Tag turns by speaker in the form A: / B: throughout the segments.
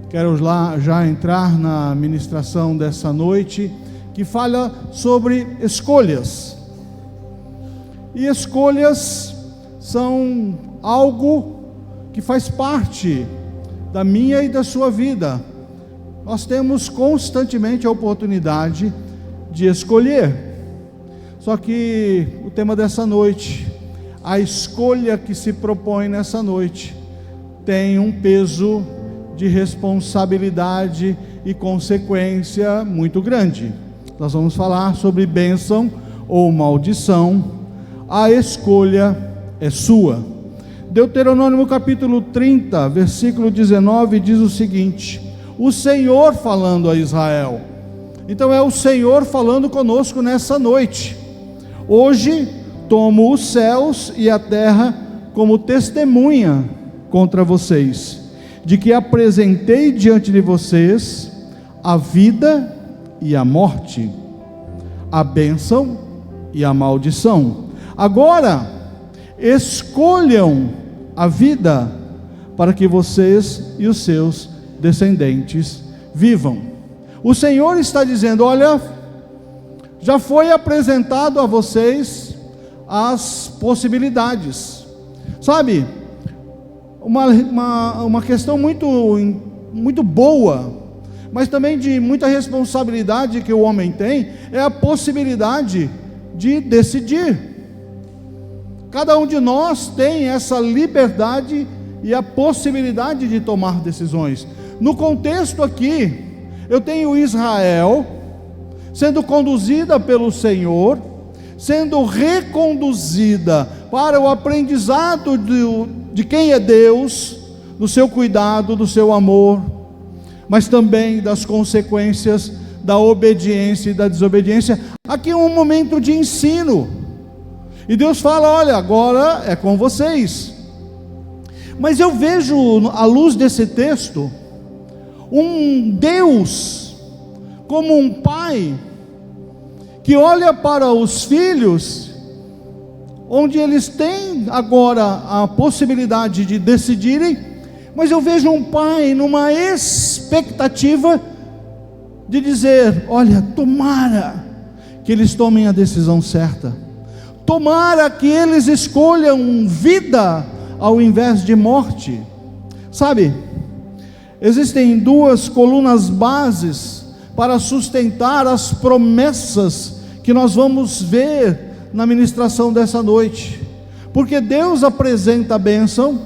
A: Quero lá já entrar na ministração dessa noite, que fala sobre escolhas. E escolhas são algo que faz parte da minha e da sua vida. Nós temos constantemente a oportunidade de escolher. Só que o tema dessa noite, a escolha que se propõe nessa noite, tem um peso de responsabilidade e consequência muito grande. Nós vamos falar sobre bênção ou maldição. A escolha é sua. Deuteronômio capítulo 30, versículo 19, diz o seguinte: o Senhor falando a Israel. Então é o Senhor falando conosco nessa noite. Hoje tomo os céus e a terra como testemunha contra vocês, de que apresentei diante de vocês a vida e a morte, a bênção e a maldição. Agora, escolham a vida, para que vocês e os seus descendentes vivam. O Senhor está dizendo: olha, já foi apresentado a vocês as possibilidades. Sabe, uma questão muito boa, mas também de muita responsabilidade que o homem tem, é a possibilidade de decidir. Cada um de nós tem essa liberdade e a possibilidade de tomar decisões. No contexto aqui, eu tenho Israel sendo conduzida pelo Senhor, sendo reconduzida para o aprendizado de quem é Deus, do seu cuidado, do seu amor, mas também das consequências da obediência e da desobediência. Aqui é um momento de ensino, e Deus fala: olha, agora é com vocês. Mas eu vejo, à luz desse texto, um Deus como um pai que olha para os filhos, onde eles têm agora a possibilidade de decidirem, mas eu vejo um pai numa expectativa de dizer: olha, tomara que eles tomem a decisão certa, tomara que eles escolham vida ao invés de morte. Sabe, existem duas colunas bases para sustentar as promessas que nós vamos ver na ministração dessa noite, porque Deus apresenta a bênção,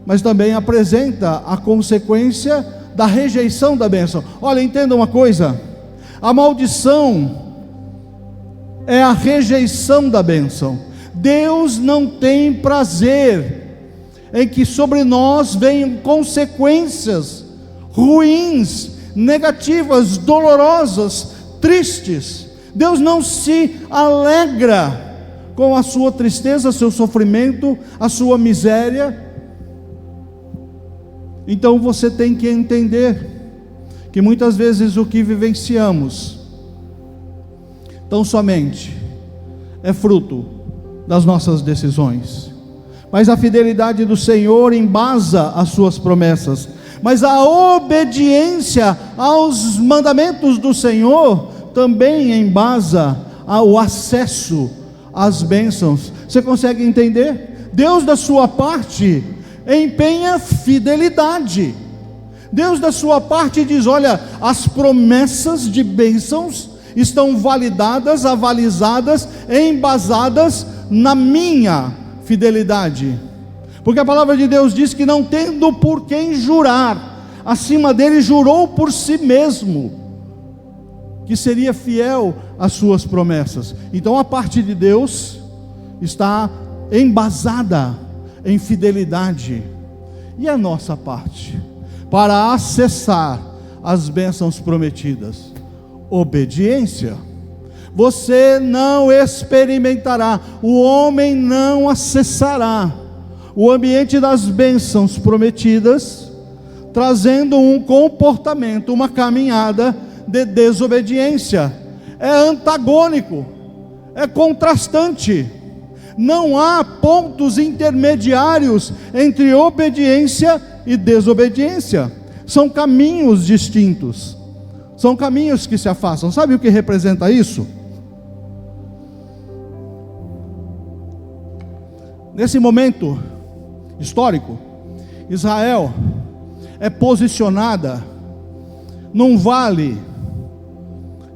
A: mas também apresenta a consequência da rejeição da bênção. Olha, entenda uma coisa: a maldição é a rejeição da bênção. Deus não tem prazer em que sobre nós venham consequências ruins, negativas, dolorosas, tristes. Deus não se alegra com a sua tristeza, seu sofrimento, a sua miséria. Então você tem que entender que muitas vezes o que vivenciamos tão somente é fruto das nossas decisões, mas a fidelidade do Senhor embasa as suas promessas, mas a obediência aos mandamentos do Senhor também embasa o acesso às bênçãos. Você consegue entender? Deus da sua parte empenha fidelidade. Deus da sua parte diz: olha, as promessas de bênçãos estão validadas, avalizadas, embasadas na minha fidelidade, porque a palavra de Deus diz que não tendo por quem jurar, acima dele jurou por si mesmo, que seria fiel às suas promessas. Então a parte de Deus está embasada em fidelidade, e a nossa parte, para acessar as bênçãos prometidas? Obediência. Você não experimentará, o homem não acessará o ambiente das bênçãos prometidas, trazendo um comportamento, uma caminhada de desobediência. É antagônico, é contrastante. Não há pontos intermediários entre obediência e desobediência. São caminhos distintos, são caminhos que se afastam. Sabe o que representa isso? Nesse momento histórico, Israel é posicionada num vale,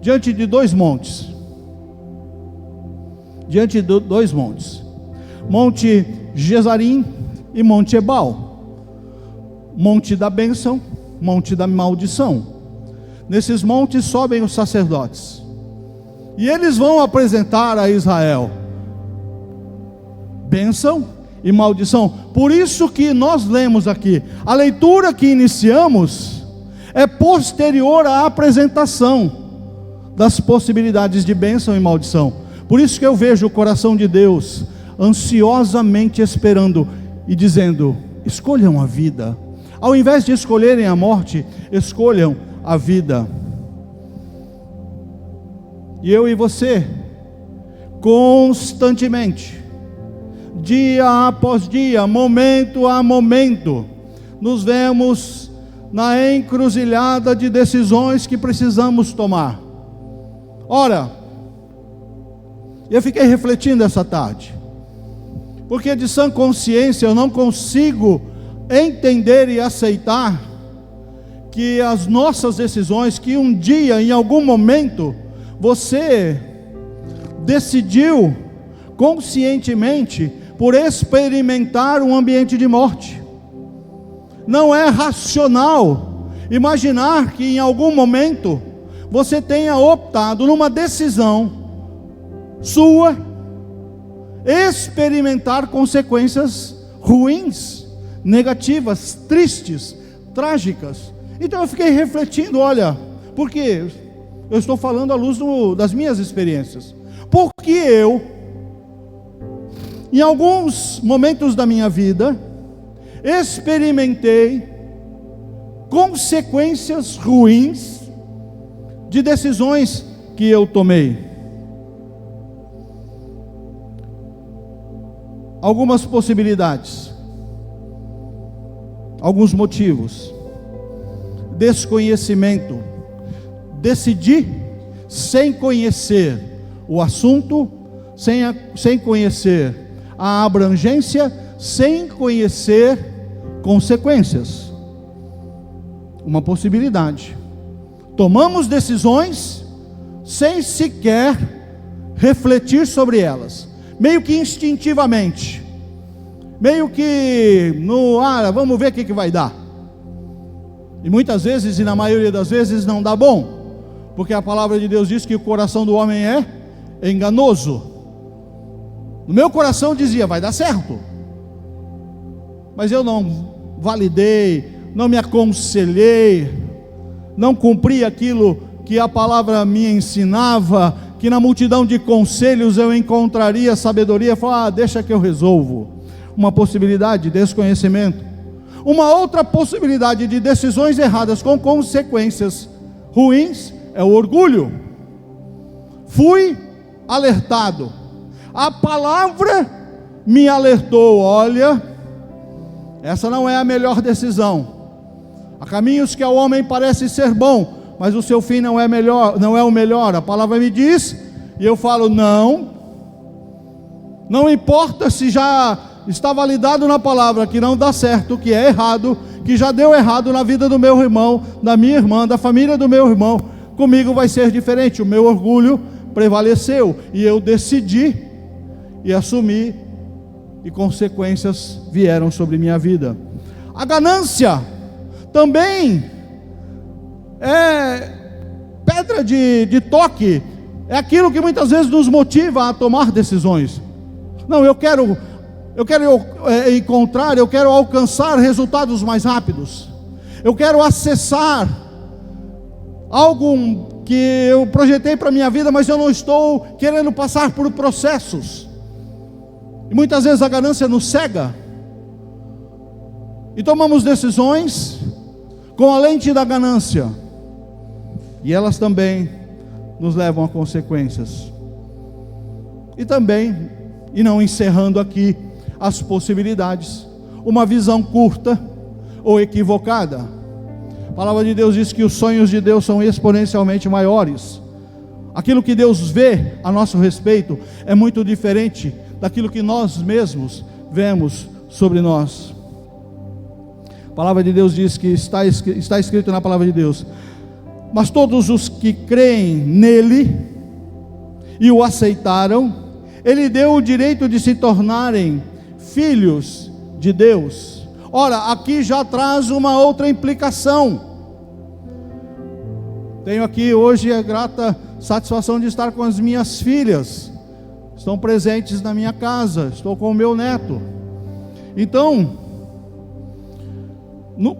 A: diante de dois montes. Monte Gesarim e Monte Ebal. Monte da bênção, monte da maldição. Nesses montes sobem os sacerdotes, e eles vão apresentar a Israel bênção e maldição. Por isso que nós lemos aqui, a leitura que iniciamos é posterior à apresentação das possibilidades de bênção e maldição. Por isso que eu vejo o coração de Deus ansiosamente esperando e dizendo: escolham a vida. Ao invés de escolherem a morte, escolham a vida. E eu e você, constantemente, dia após dia, momento a momento, nos vemos na encruzilhada de decisões que precisamos tomar. Ora, eu fiquei refletindo essa tarde, porque de sã consciência eu não consigo entender e aceitar que as nossas decisões, que um dia, em algum momento, você decidiu conscientemente por experimentar um ambiente de morte. Não é racional imaginar que em algum momento você tenha optado numa decisão sua experimentar consequências ruins, negativas, tristes, trágicas. Então eu fiquei refletindo, olha, porque eu estou falando à luz das minhas experiências. Porque eu, em alguns momentos da minha vida, experimentei consequências ruins de decisões que eu tomei. Algumas possibilidades, alguns motivos: desconhecimento, decidi sem conhecer o assunto, sem conhecer a abrangência, sem conhecer consequências. Uma possibilidade: tomamos decisões sem sequer refletir sobre elas, meio que instintivamente, meio que no ar, vamos ver o que vai dar. E muitas vezes, e na maioria das vezes, não dá bom, porque a palavra de Deus diz que o coração do homem é enganoso. No meu coração dizia: vai dar certo, mas eu não validei, não me aconselhei, não cumpri aquilo que a palavra me ensinava, que na multidão de conselhos eu encontraria sabedoria. Falar: deixa que eu resolvo. Uma possibilidade: desconhecimento. Uma outra possibilidade de decisões erradas com consequências ruins é o orgulho. Fui alertado, a palavra me alertou: olha, essa não é a melhor decisão. Há caminhos que ao homem parece ser bom, mas o seu fim não é melhor, não é o melhor. A palavra me diz, e eu falo: não importa se já está validado na palavra que não dá certo, que é errado, que já deu errado na vida do meu irmão, da minha irmã, da família do meu irmão, comigo vai ser diferente. O meu orgulho prevaleceu, e eu decidi e assumi, e consequências vieram sobre minha vida. A ganância também é pedra de toque, é aquilo que muitas vezes nos motiva a tomar decisões. Não, eu quero encontrar, eu quero alcançar resultados mais rápidos, eu quero acessar algo que eu projetei para a minha vida, mas eu não estou querendo passar por processos. E muitas vezes a ganância nos cega, e tomamos decisões com a lente da ganância, e elas também nos levam a consequências. E também, e não encerrando aqui as possibilidades, uma visão curta ou equivocada. A palavra de Deus diz que os sonhos de Deus são exponencialmente maiores. Aquilo que Deus vê a nosso respeito é muito diferente daquilo que nós mesmos vemos sobre nós. A palavra de Deus diz que está escrito na palavra de Deus: mas todos os que creem nele e o aceitaram, ele deu o direito de se tornarem filhos de Deus. Ora, aqui já traz uma outra implicação. Tenho aqui hoje a grata satisfação de estar com as minhas filhas, estão presentes na minha casa, estou com o meu neto. Então,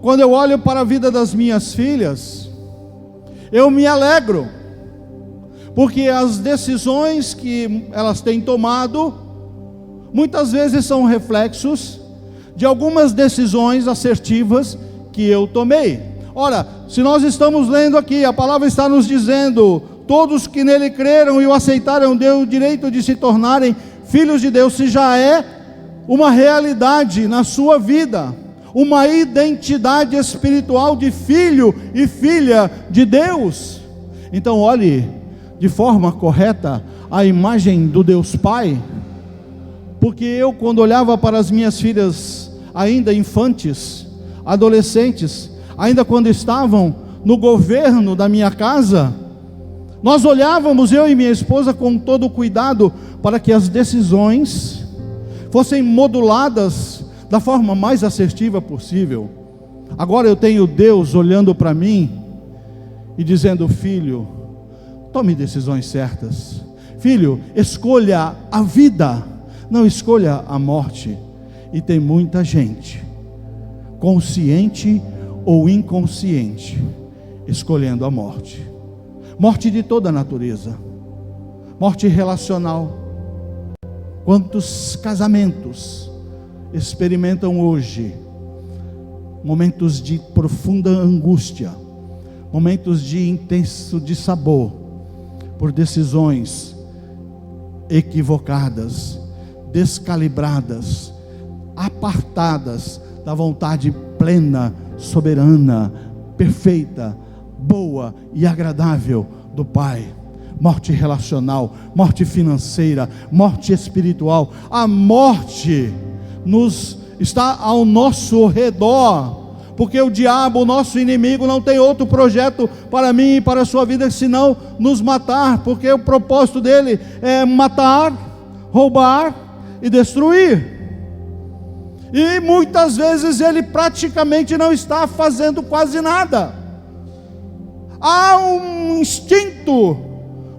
A: quando eu olho para a vida das minhas filhas, eu me alegro, porque as decisões que elas têm tomado, muitas vezes são reflexos de algumas decisões assertivas que eu tomei. Ora, se nós estamos lendo aqui, a palavra está nos dizendo: todos que nele creram e o aceitaram, deu o direito de se tornarem filhos de Deus. Se já é uma realidade na sua vida, uma identidade espiritual de filho e filha de Deus, então olhe de forma correta a imagem do Deus Pai. Porque eu, quando olhava para as minhas filhas ainda infantes, adolescentes, ainda quando estavam no governo da minha casa, nós olhávamos, eu e minha esposa, com todo o cuidado para que as decisões fossem moduladas da forma mais assertiva possível. Agora eu tenho Deus olhando para mim e dizendo: filho, tome decisões certas. Filho, escolha a vida, não escolha a morte. E tem muita gente, consciente ou inconsciente, escolhendo a morte. Morte de toda a natureza, morte relacional. Quantos casamentos experimentam hoje momentos de profunda angústia, momentos de intenso dissabor, por decisões equivocadas, descalibradas, apartadas da vontade plena, soberana, perfeita, boa e agradável do Pai. Morte relacional, morte financeira, morte espiritual. A morte está ao nosso redor, porque o diabo, o nosso inimigo, não tem outro projeto para mim e para a sua vida senão nos matar, porque o propósito dele é matar, roubar e destruir. E muitas vezes ele praticamente não está fazendo quase nada. Há um instinto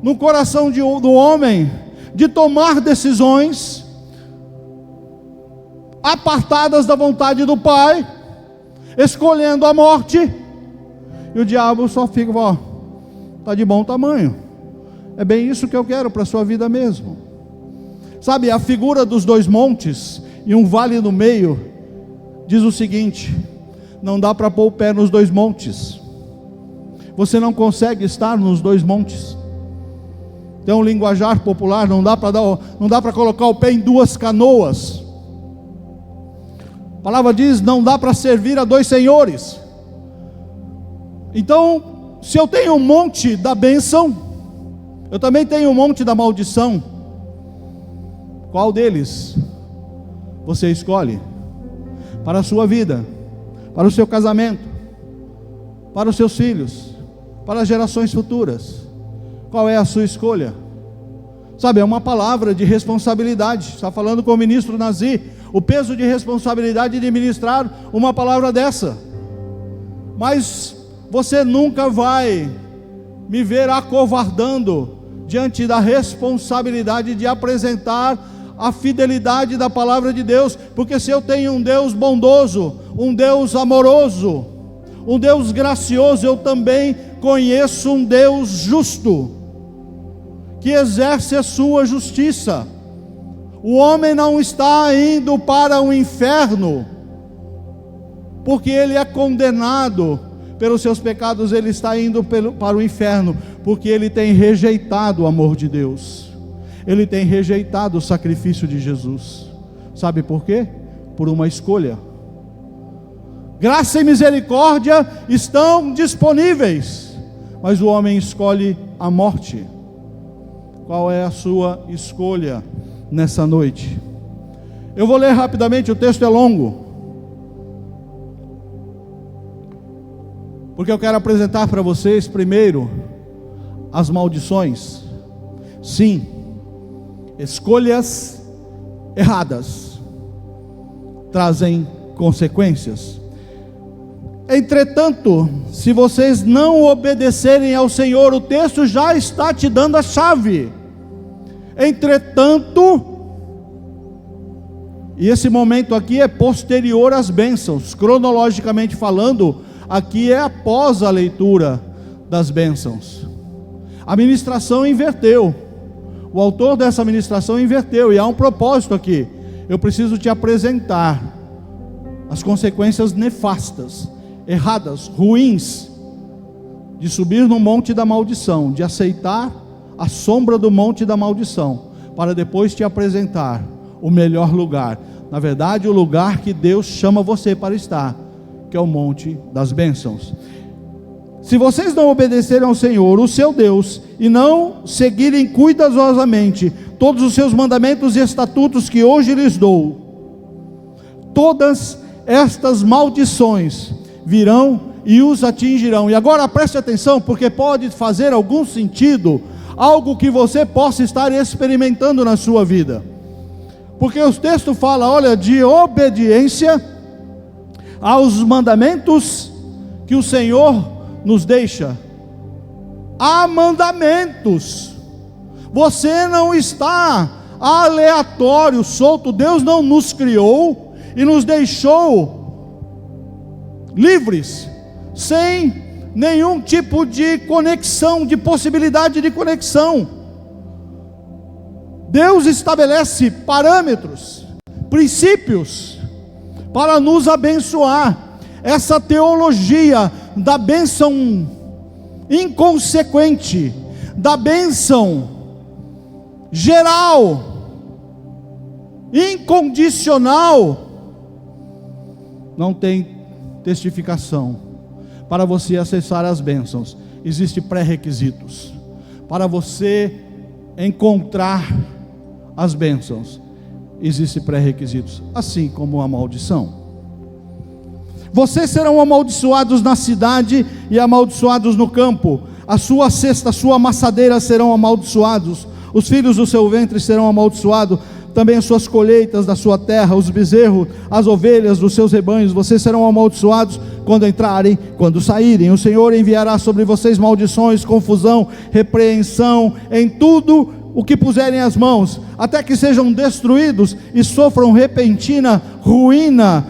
A: no coração do homem de tomar decisões apartadas da vontade do Pai, escolhendo a morte. E o diabo só fica: ó, está de bom tamanho, é bem isso que eu quero para a sua vida mesmo. Sabe, a figura dos dois montes e um vale no meio diz o seguinte: não dá para pôr o pé nos dois montes. Você não consegue estar nos dois montes. Tem um linguajar popular: não dá para colocar o pé em duas canoas. A palavra diz: não dá para servir a dois senhores. Então, se eu tenho um monte da bênção, eu também tenho um monte da maldição. Qual deles você escolhe para a sua vida, para o seu casamento, para os seus filhos, para as gerações futuras? Qual é a sua escolha? Sabe, é uma palavra de responsabilidade. Está falando com o ministro Nazir, o peso de responsabilidade de ministrar uma palavra dessa. Mas você nunca vai me ver acovardando diante da responsabilidade de apresentar a fidelidade da palavra de Deus, porque se eu tenho um Deus bondoso, um Deus amoroso, um Deus gracioso, eu também conheço um Deus justo, que exerce a sua justiça. O homem não está indo para o inferno porque ele é condenado pelos seus pecados, ele está indo para o inferno porque ele tem rejeitado o amor de Deus, ele tem rejeitado o sacrifício de Jesus. Sabe por quê? Por uma escolha. Graça e misericórdia estão disponíveis, mas o homem escolhe a morte. Qual é a sua escolha nessa noite? Eu vou ler rapidamente, o texto é longo, porque eu quero apresentar para vocês primeiro as maldições. Sim, escolhas erradas trazem consequências. Entretanto, se vocês não obedecerem ao Senhor, o texto já está te dando a chave. Entretanto, e esse momento aqui é posterior às bênçãos, cronologicamente falando, aqui é após a leitura das bênçãos. A ministração inverteu, o autor dessa ministração inverteu, e há um propósito aqui. Eu preciso te apresentar as consequências nefastas, erradas, ruins, de subir no monte da maldição, de aceitar a sombra do monte da maldição, para depois te apresentar o melhor lugar, na verdade o lugar que Deus chama você para estar, que é o monte das bênçãos. Se vocês não obedecerem ao Senhor, o seu Deus, e não seguirem cuidadosamente todos os seus mandamentos e estatutos que hoje lhes dou, todas estas maldições virão e os atingirão. E agora preste atenção, porque pode fazer algum sentido, algo que você possa estar experimentando na sua vida, porque o texto fala, olha, de obediência aos mandamentos que o Senhor nos deixa. Há mandamentos, você não está aleatório, solto. Deus não nos criou e nos deixou livres, sem nenhum tipo de conexão, de possibilidade de conexão. Deus estabelece parâmetros, princípios, para nos abençoar. Essa teologia da bênção inconsequente, da bênção geral, incondicional, não tem testificação. Para você acessar as bênçãos, existem pré-requisitos. Para você encontrar as bênçãos, existem pré-requisitos, assim como a maldição. Vocês serão amaldiçoados na cidade e amaldiçoados no campo. A sua cesta, a sua amassadeira serão amaldiçoados. Os filhos do seu ventre serão amaldiçoados. Também as suas colheitas da sua terra, os bezerros, as ovelhas dos seus rebanhos. Vocês serão amaldiçoados quando entrarem, quando saírem. O Senhor enviará sobre vocês maldições, confusão, repreensão, em tudo o que puserem as mãos, até que sejam destruídos e sofram repentina ruína,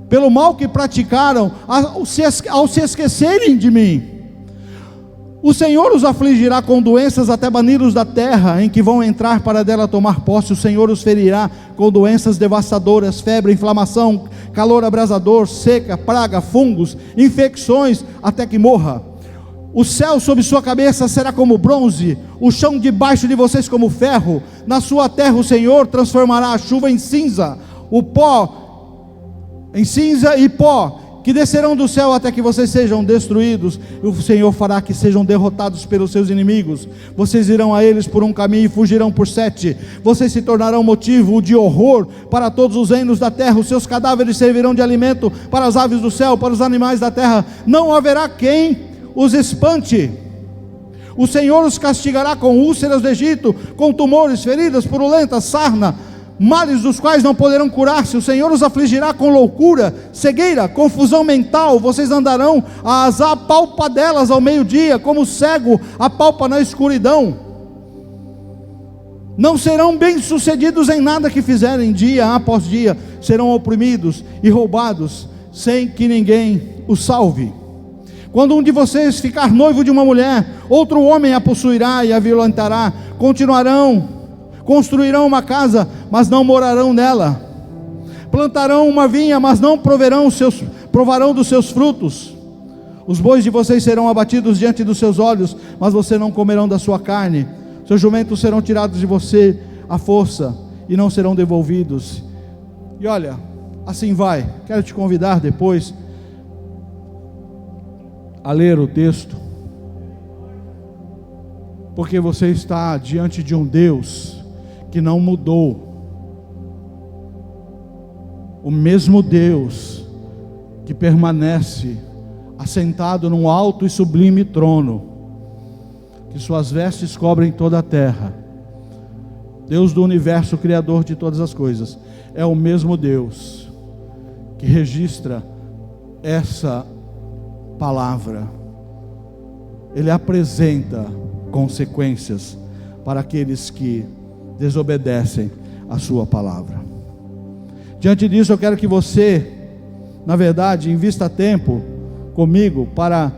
A: pelo mal que praticaram, ao se esquecerem de mim. O Senhor os afligirá com doenças até bani-los da terra em que vão entrar para dela tomar posse. O Senhor os ferirá com doenças devastadoras, febre, inflamação, calor abrasador, seca, praga, fungos, infecções, até que morra. O céu sobre sua cabeça será como bronze, o chão debaixo de vocês como ferro. Na sua terra o Senhor transformará a chuva em cinza, o pó em cinza e pó, que descerão do céu até que vocês sejam destruídos. O Senhor fará que sejam derrotados pelos seus inimigos. Vocês irão a eles por um caminho e fugirão por 7. Vocês se tornarão motivo de horror para todos os reinos da terra. Os seus cadáveres servirão de alimento para as aves do céu, para os animais da terra. Não haverá quem os espante. O Senhor os castigará com úlceras do Egito, com tumores, feridas purulentas, sarna, males dos quais não poderão curar-se. O Senhor os afligirá com loucura, cegueira, confusão mental. Vocês andarão às apalpadelas ao meio-dia, como cego apalpa na escuridão. Não serão bem-sucedidos em nada que fizerem, dia após dia serão oprimidos e roubados, sem que ninguém os salve. Quando um de vocês ficar noivo de uma mulher, outro homem a possuirá e a violentará. Construirão uma casa, mas não morarão nela. Plantarão uma vinha, mas não provarão dos seus frutos. Os bois de vocês serão abatidos diante dos seus olhos, mas vocês não comerão da sua carne. Seus jumentos serão tirados de você à força e não serão devolvidos. E olha, assim vai. Quero te convidar depois a ler o texto, porque você está diante de um Deus que não mudou. O mesmo Deus que permanece assentado num alto e sublime trono, que suas vestes cobrem toda a terra. Deus do universo, Criador de todas as coisas, é o mesmo Deus que registra essa palavra. Ele apresenta consequências para aqueles que desobedecem a sua palavra. Diante disso, eu quero que você, na verdade, invista tempo comigo para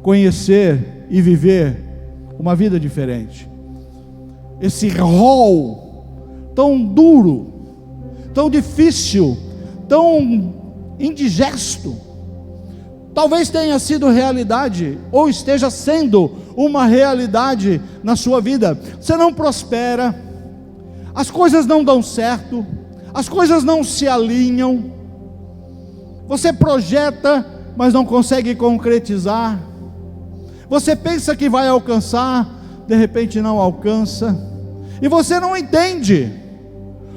A: conhecer e viver uma vida diferente. Esse rol tão duro, tão difícil, tão indigesto, talvez tenha sido realidade, ou esteja sendo uma realidade na sua vida. Você não prospera, as coisas não dão certo, as coisas não se alinham, você projeta, mas não consegue concretizar, você pensa que vai alcançar, de repente não alcança, e você não entende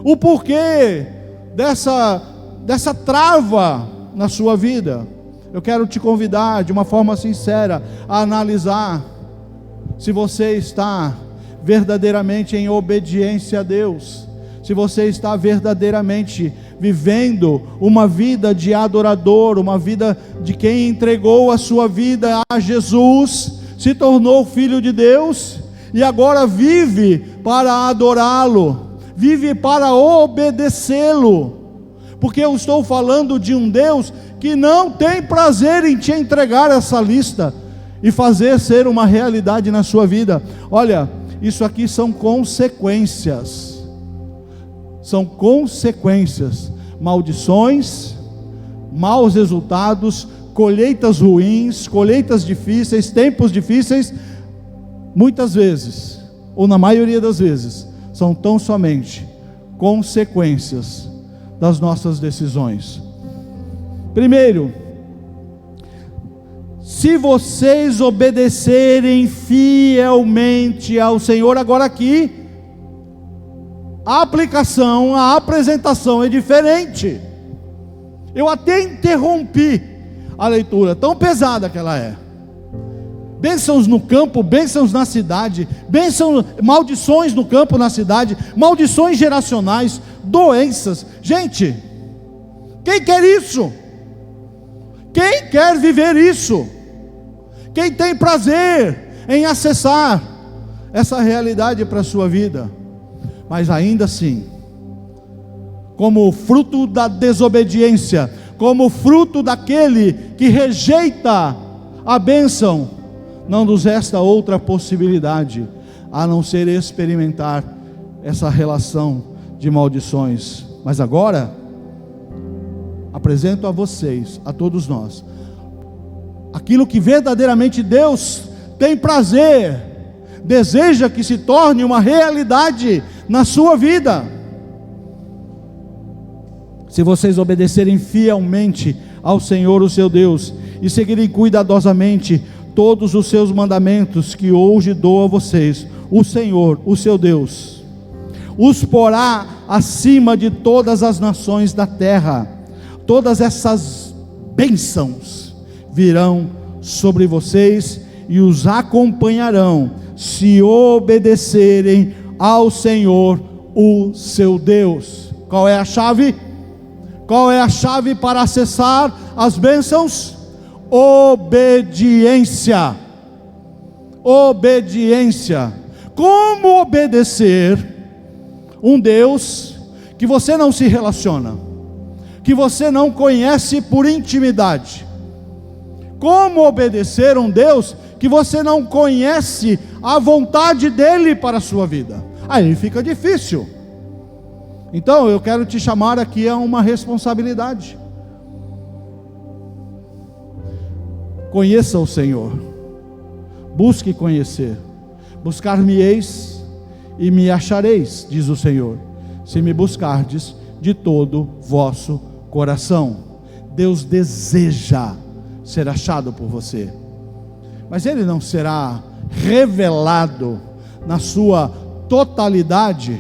A: o porquê dessa trava na sua vida. Eu quero te convidar de uma forma sincera a analisar se você está verdadeiramente em obediência a Deus, se você está verdadeiramente vivendo uma vida de adorador, uma vida de quem entregou a sua vida a Jesus, se tornou filho de Deus e agora vive para adorá-lo, vive para obedecê-lo, porque eu estou falando de um Deus que não tem prazer em te entregar essa lista e fazer ser uma realidade na sua vida. Olha, isso aqui são consequências, maldições, maus resultados, colheitas ruins, colheitas difíceis, tempos difíceis. Muitas vezes, ou na maioria das vezes, são tão somente consequências das nossas decisões. Primeiro, se vocês obedecerem fielmente ao Senhor. Agora aqui, a aplicação, a apresentação é diferente. Eu até interrompi a leitura, tão pesada que ela é. Bênçãos no campo, bênçãos na cidade, maldições no campo, na cidade, maldições geracionais, doenças. Gente, quem quer isso? Quem quer viver isso? Quem tem prazer em acessar essa realidade para a sua vida? Mas ainda assim, como fruto da desobediência, como fruto daquele que rejeita a bênção, não nos resta outra possibilidade a não ser experimentar essa relação de maldições. Mas agora, apresento a vocês, a todos nós, aquilo que verdadeiramente Deus tem prazer, deseja que se torne uma realidade na sua vida. Se vocês obedecerem fielmente ao Senhor, o seu Deus, e seguirem cuidadosamente todos os seus mandamentos que hoje dou a vocês, o Senhor, o seu Deus, os porá acima de todas as nações da terra. Todas essas bênçãos virão sobre vocês e os acompanharão, se obedecerem ao Senhor, o seu Deus. Qual é a chave? Qual é a chave para acessar as bênçãos? Obediência. Obediência. Como obedecer um Deus que você não se relaciona, que você não conhece por intimidade? Como obedecer um Deus que você não conhece a vontade dele para a sua vida? Aí fica difícil. Então eu quero te chamar aqui a uma responsabilidade. Conheça o Senhor, busque conhecer. Buscar-me-eis e me achareis, diz o Senhor, se me buscardes de todo vosso coração. Deus deseja ser achado por você, mas Ele não será revelado na sua totalidade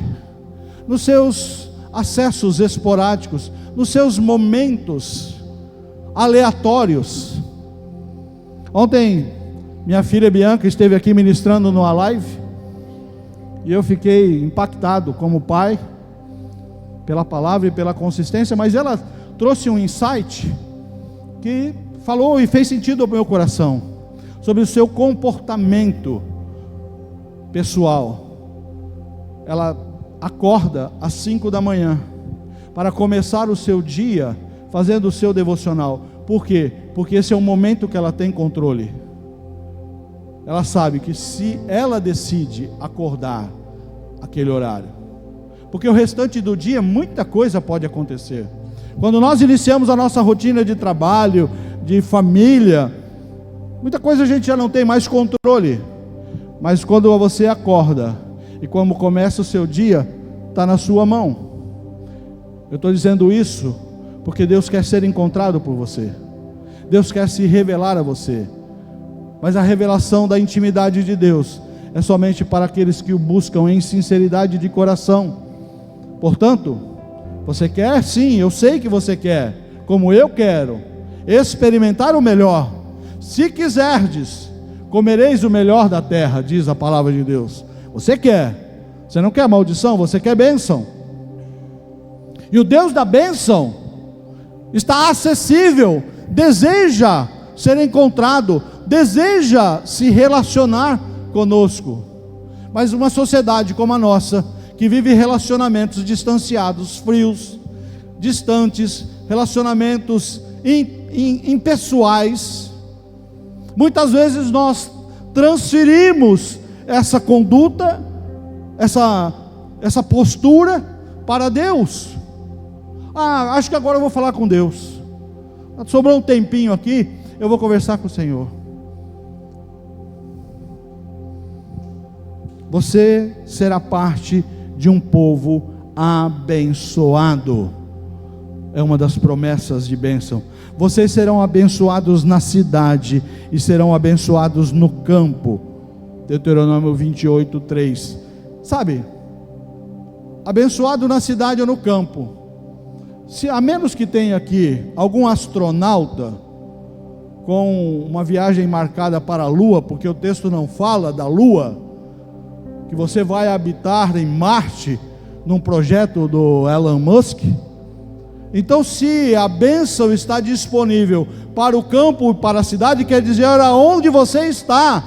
A: nos seus acessos esporádicos, nos seus momentos aleatórios. Ontem minha filha Bianca esteve aqui ministrando numa live, e eu fiquei impactado como pai pela palavra e pela consistência, mas ela trouxe um insight que falou e fez sentido ao meu coração, sobre o seu comportamento pessoal. Ela acorda às 5 da manhã para começar o seu dia fazendo o seu devocional. Por quê? Porque esse é o momento que ela tem controle. Ela sabe que se ela decide acordar aquele horário, porque o restante do dia muita coisa pode acontecer. Quando nós iniciamos a nossa rotina de trabalho, de família, muita coisa a gente já não tem mais controle. Mas quando você acorda e como começa o seu dia, está na sua mão. Eu estou dizendo isso porque Deus quer ser encontrado por você. Deus quer se revelar a você. Mas a revelação da intimidade de Deus é somente para aqueles que o buscam em sinceridade de coração. Portanto, você quer? Sim, eu sei que você quer, como eu quero, experimentar o melhor. Se quiserdes, comereis o melhor da terra, diz a palavra de Deus. Você quer, você não quer maldição, você quer bênção. E o Deus da bênção está acessível, deseja ser encontrado, deseja se relacionar conosco. Mas uma sociedade como a nossa, que vive relacionamentos distanciados, frios, distantes, relacionamentos impessoais, muitas vezes nós transferimos essa conduta, essa postura para Deus. Acho que agora eu vou falar com Deus. Sobrou um tempinho aqui, eu vou conversar com o Senhor. Você será parte de um povo abençoado. É uma das promessas de bênção. Vocês serão abençoados na cidade e serão abençoados no campo. Deuteronômio 28:3. Sabe, abençoado na cidade ou no campo. A menos que tenha aqui algum astronauta com uma viagem marcada para a Lua, porque o texto não fala da Lua, que você vai habitar em Marte, num projeto do Elon Musk. Então, se a bênção está disponível para o campo e para a cidade, quer dizer, aonde você está,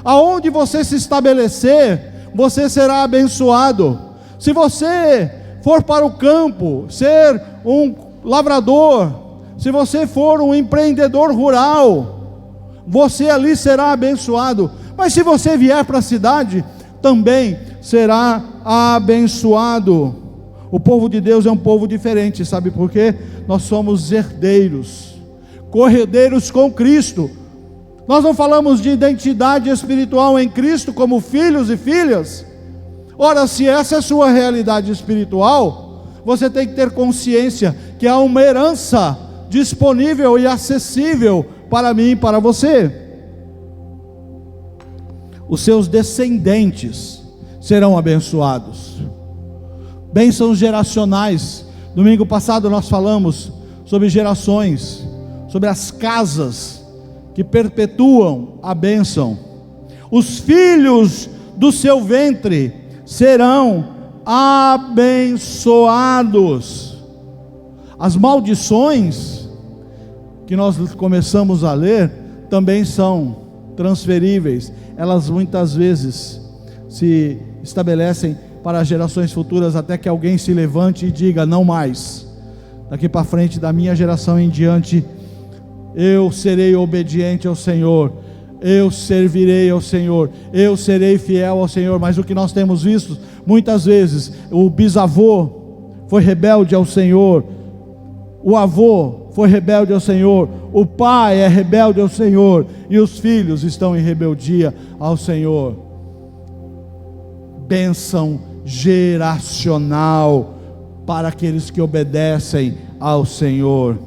A: aonde você se estabelecer, você será abençoado. Se você for para o campo, ser um lavrador, se você for um empreendedor rural, você ali será abençoado. Mas se você vier para a cidade, também será abençoado. O povo de Deus é um povo diferente, sabe por quê? Nós somos herdeiros, co-herdeiros com Cristo. Nós não falamos de identidade espiritual em Cristo como filhos e filhas. Ora, se essa é a sua realidade espiritual, você tem que ter consciência que há uma herança disponível e acessível para mim e para você. Os seus descendentes serão abençoados. Bênçãos geracionais. Domingo passado nós falamos sobre gerações, sobre as casas que perpetuam a bênção. Os filhos do seu ventre serão abençoados. As maldições que nós começamos a ler também são transferíveis. Elas muitas vezes se estabelecem para gerações futuras, até que alguém se levante e diga: não mais, daqui para frente, da minha geração em diante, eu serei obediente ao Senhor, eu servirei ao Senhor, eu serei fiel ao Senhor. Mas o que nós temos visto, muitas vezes, o bisavô foi rebelde ao Senhor, o avô foi rebelde ao Senhor, o pai é rebelde ao Senhor, e os filhos estão em rebeldia ao Senhor. Bênção geracional para aqueles que obedecem ao Senhor.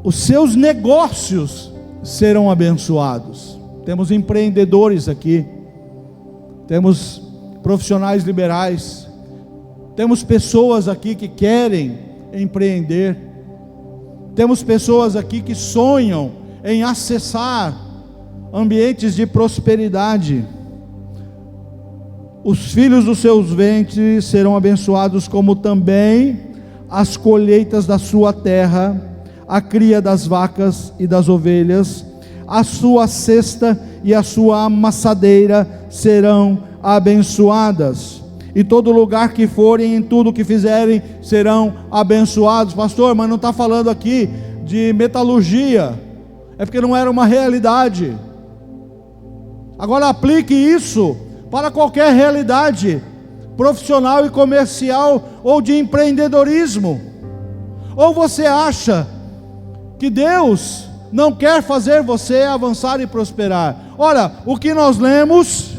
A: Os seus negócios serão abençoados. Temos empreendedores aqui, temos profissionais liberais, temos pessoas aqui que querem empreender, temos pessoas aqui que sonham em acessar ambientes de prosperidade. Os filhos dos seus ventres serão abençoados, como também as colheitas da sua terra, a cria das vacas e das ovelhas, a sua cesta e a sua amassadeira serão abençoadas, e todo lugar que forem, em tudo que fizerem, serão abençoados. Pastor, mas não está falando aqui de metalurgia, é porque não era uma realidade. Agora aplique isso para qualquer realidade profissional e comercial, ou de empreendedorismo. Ou você acha que Deus não quer fazer você avançar e prosperar? Olha, o que nós lemos,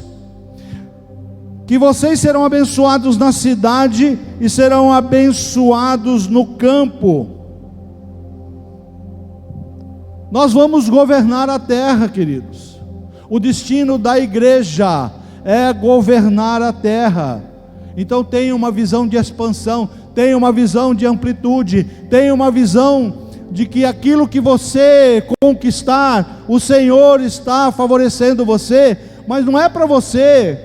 A: que vocês serão abençoados na cidade e serão abençoados no campo. Nós vamos governar a terra, queridos. O destino da igreja é governar a terra. Então tenha uma visão de expansão, tenha uma visão de amplitude, tenha uma visão de que aquilo que você conquistar, o Senhor está favorecendo você, mas não é para você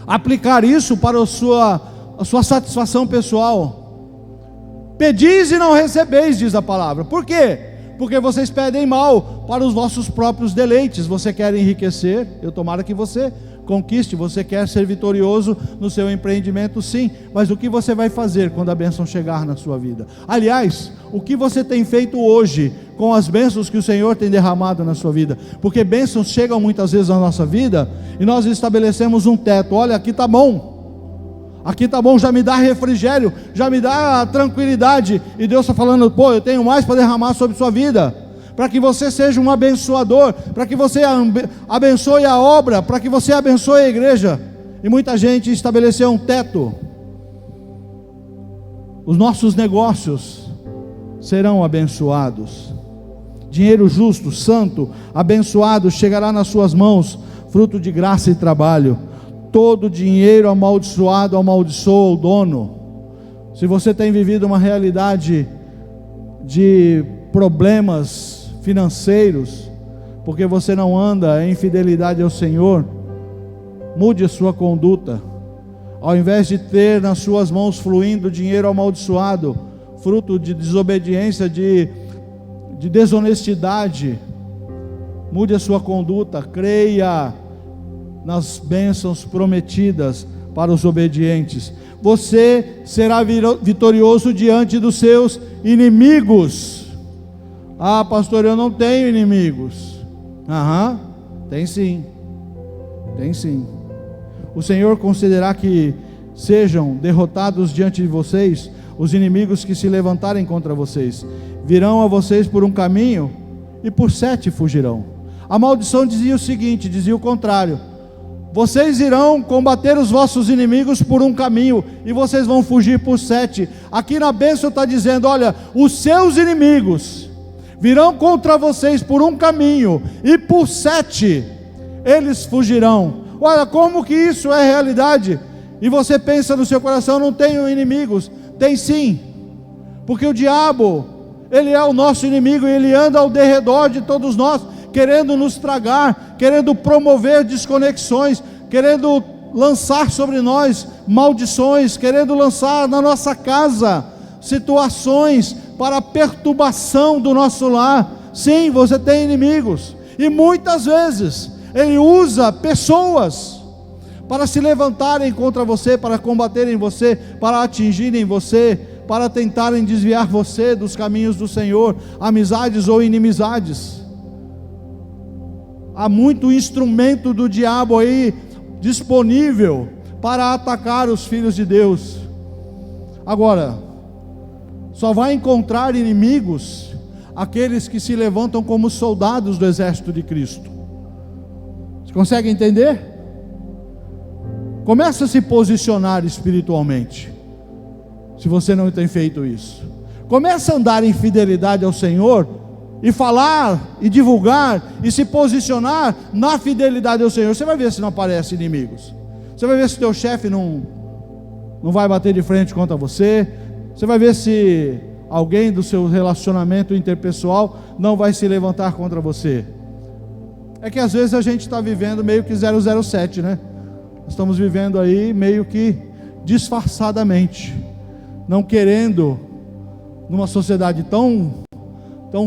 A: aplicar isso para a sua satisfação pessoal. Pedis e não recebeis, diz a palavra. Por quê? Porque vocês pedem mal para os vossos próprios deleites. Você quer enriquecer, eu tomara que você conquiste. Você quer ser vitorioso no seu empreendimento, sim, mas o que você vai fazer quando a bênção chegar na sua vida? Aliás, o que você tem feito hoje com as bênçãos que o Senhor tem derramado na sua vida? Porque bênçãos chegam muitas vezes na nossa vida e nós estabelecemos um teto. Olha, aqui está bom, aqui está bom, já me dá refrigério, já me dá tranquilidade, e Deus está falando: pô, eu tenho mais para derramar sobre sua vida, para que você seja um abençoador, para que você abençoe a obra, para que você abençoe a igreja. E muita gente estabeleceu um teto. Os nossos negócios serão abençoados. Dinheiro justo, santo, abençoado chegará nas suas mãos, fruto de graça e trabalho. Todo dinheiro amaldiçoado amaldiçoa o dono. Se você tem vivido uma realidade de problemas financeiros, porque você não anda em fidelidade ao Senhor, mude a sua conduta. Ao invés de ter nas suas mãos fluindo dinheiro amaldiçoado, fruto de desobediência, de desonestidade, mude a sua conduta. Creia nas bênçãos prometidas para os obedientes. Você será vitorioso diante dos seus inimigos. Ah, pastor, eu não tenho inimigos. Tem sim, tem sim. O Senhor concederá que sejam derrotados diante de vocês os inimigos que se levantarem contra vocês. Virão a vocês por um caminho e por 7 fugirão. A maldição dizia o seguinte, dizia o contrário: vocês irão combater os vossos inimigos por um caminho e vocês vão fugir por 7. Aqui na bênção está dizendo: olha, os seus inimigos virão contra vocês por um caminho e por 7 eles fugirão. Olha, como que isso é realidade? E você pensa no seu coração: não tenho inimigos. Tem sim, porque o diabo, ele é o nosso inimigo, e ele anda ao derredor de todos nós, querendo nos tragar, querendo promover desconexões, querendo lançar sobre nós maldições, querendo lançar na nossa casa situações para perturbação do nosso lar. Sim, você tem inimigos, e muitas vezes ele usa pessoas para se levantarem contra você, para combaterem você, para atingirem você, para tentarem desviar você dos caminhos do Senhor, amizades ou inimizades. Há muito instrumento do diabo aí disponível para atacar os filhos de Deus. Agora, só vai encontrar inimigos aqueles que se levantam como soldados do exército de Cristo. Você consegue entender? Começa a se posicionar espiritualmente. se você não tem feito isso. Comece a andar em fidelidade ao Senhor, e falar, e divulgar, e se posicionar na fidelidade ao Senhor. Você vai ver se não aparecem inimigos. Você vai ver se teu chefe não vai bater de frente contra você. Você vai ver se alguém do seu relacionamento interpessoal não vai se levantar contra você. É que às vezes a gente está vivendo meio que 007, né? Estamos vivendo aí meio que disfarçadamente, não querendo, numa sociedade tão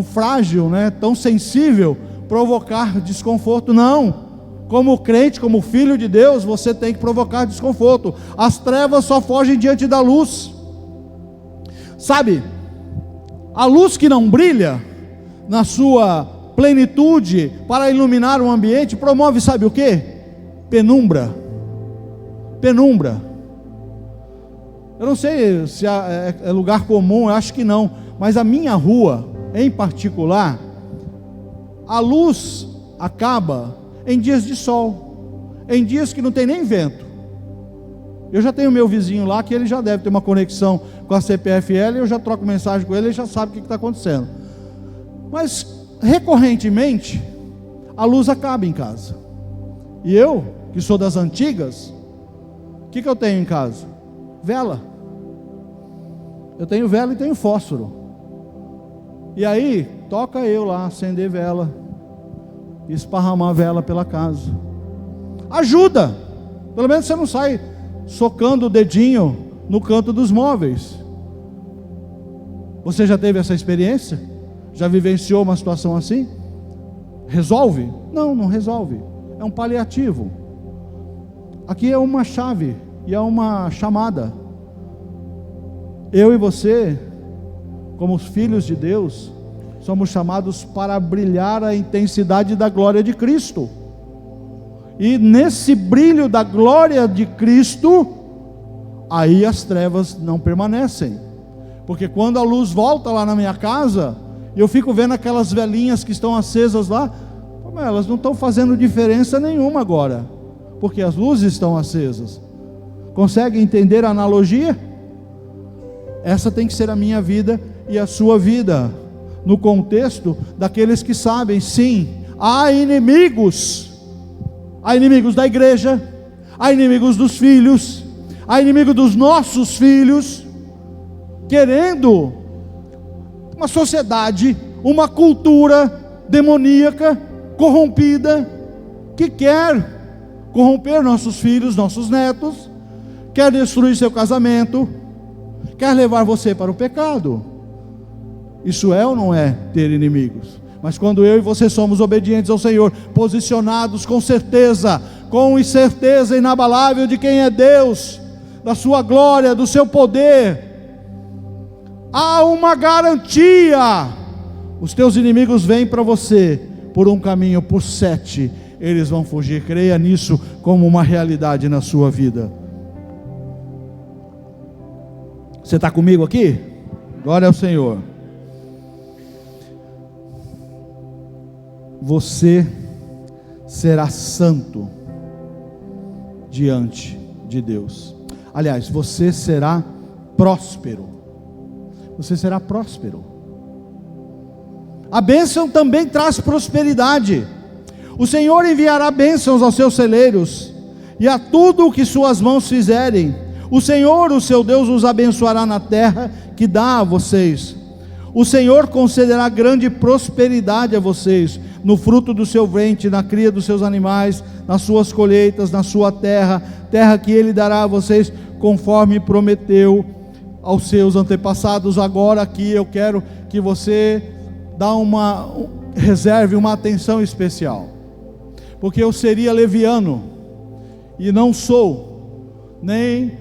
A: frágil, né? Tão sensível, provocar desconforto. Não. Como crente, como filho de Deus, você tem que provocar desconforto. As trevas só fogem diante da luz. Sabe, a luz que não brilha na sua plenitude para iluminar um ambiente, promove, sabe o que? Penumbra. Penumbra. Eu não sei se é lugar comum, eu acho que não, mas a minha rua, em particular, a luz acaba em dias de sol, em dias que não tem nem vento. Eu já tenho meu vizinho lá, que ele já deve ter uma conexão com a CPFL, eu já troco mensagem com ele, ele já sabe o que está acontecendo. Mas, recorrentemente, a luz acaba em casa. E eu, que sou das antigas, o que eu tenho em casa? Vela. Eu tenho vela e tenho fósforo. E aí, toca eu lá, acender vela, esparramar vela pela casa. Ajuda. Pelo menos você não sai socando o dedinho no canto dos móveis. Você já teve essa experiência? Já vivenciou uma situação assim? Resolve? Não, não resolve. É um paliativo. Aqui é uma chave e é uma chamada. Eu e você, como os filhos de Deus, somos chamados para brilhar a intensidade da glória de Cristo. E nesse brilho da glória de Cristo, aí as trevas não permanecem. Porque quando a luz volta lá na minha casa, eu fico vendo aquelas velinhas que estão acesas lá, elas não estão fazendo diferença nenhuma agora, porque as luzes estão acesas. Consegue entender a analogia? Essa tem que ser a minha vida e a sua vida, no contexto daqueles que sabem, sim, há inimigos da igreja, há inimigos dos filhos, há inimigo dos nossos filhos, querendo uma sociedade, uma cultura demoníaca, corrompida, que quer corromper nossos filhos, nossos netos, quer destruir seu casamento, quer levar você para o pecado. Isso é ou não é ter inimigos? Mas quando eu e você somos obedientes ao Senhor, posicionados com certeza inabalável de quem é Deus, da sua glória, do seu poder, há uma garantia: os teus inimigos vêm para você por um caminho, por 7, eles vão fugir. Creia nisso como uma realidade na sua vida. Você está comigo aqui? Glória ao Senhor. Você será santo diante de Deus. Aliás, você será próspero. Você será próspero. A bênção também traz prosperidade. O Senhor enviará bênçãos aos seus celeiros e a tudo o que suas mãos fizerem. O Senhor, o seu Deus, os abençoará na terra que dá a vocês. O Senhor concederá grande prosperidade a vocês, no fruto do seu ventre, na cria dos seus animais, nas suas colheitas, na sua terra, terra que Ele dará a vocês, conforme prometeu aos seus antepassados. Agora aqui eu quero que você reserve uma atenção especial, porque eu seria leviano, e não sou, nem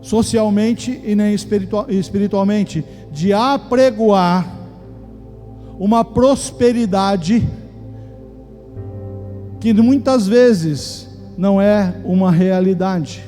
A: socialmente e nem espiritualmente, de apregoar uma prosperidade que muitas vezes não é uma realidade.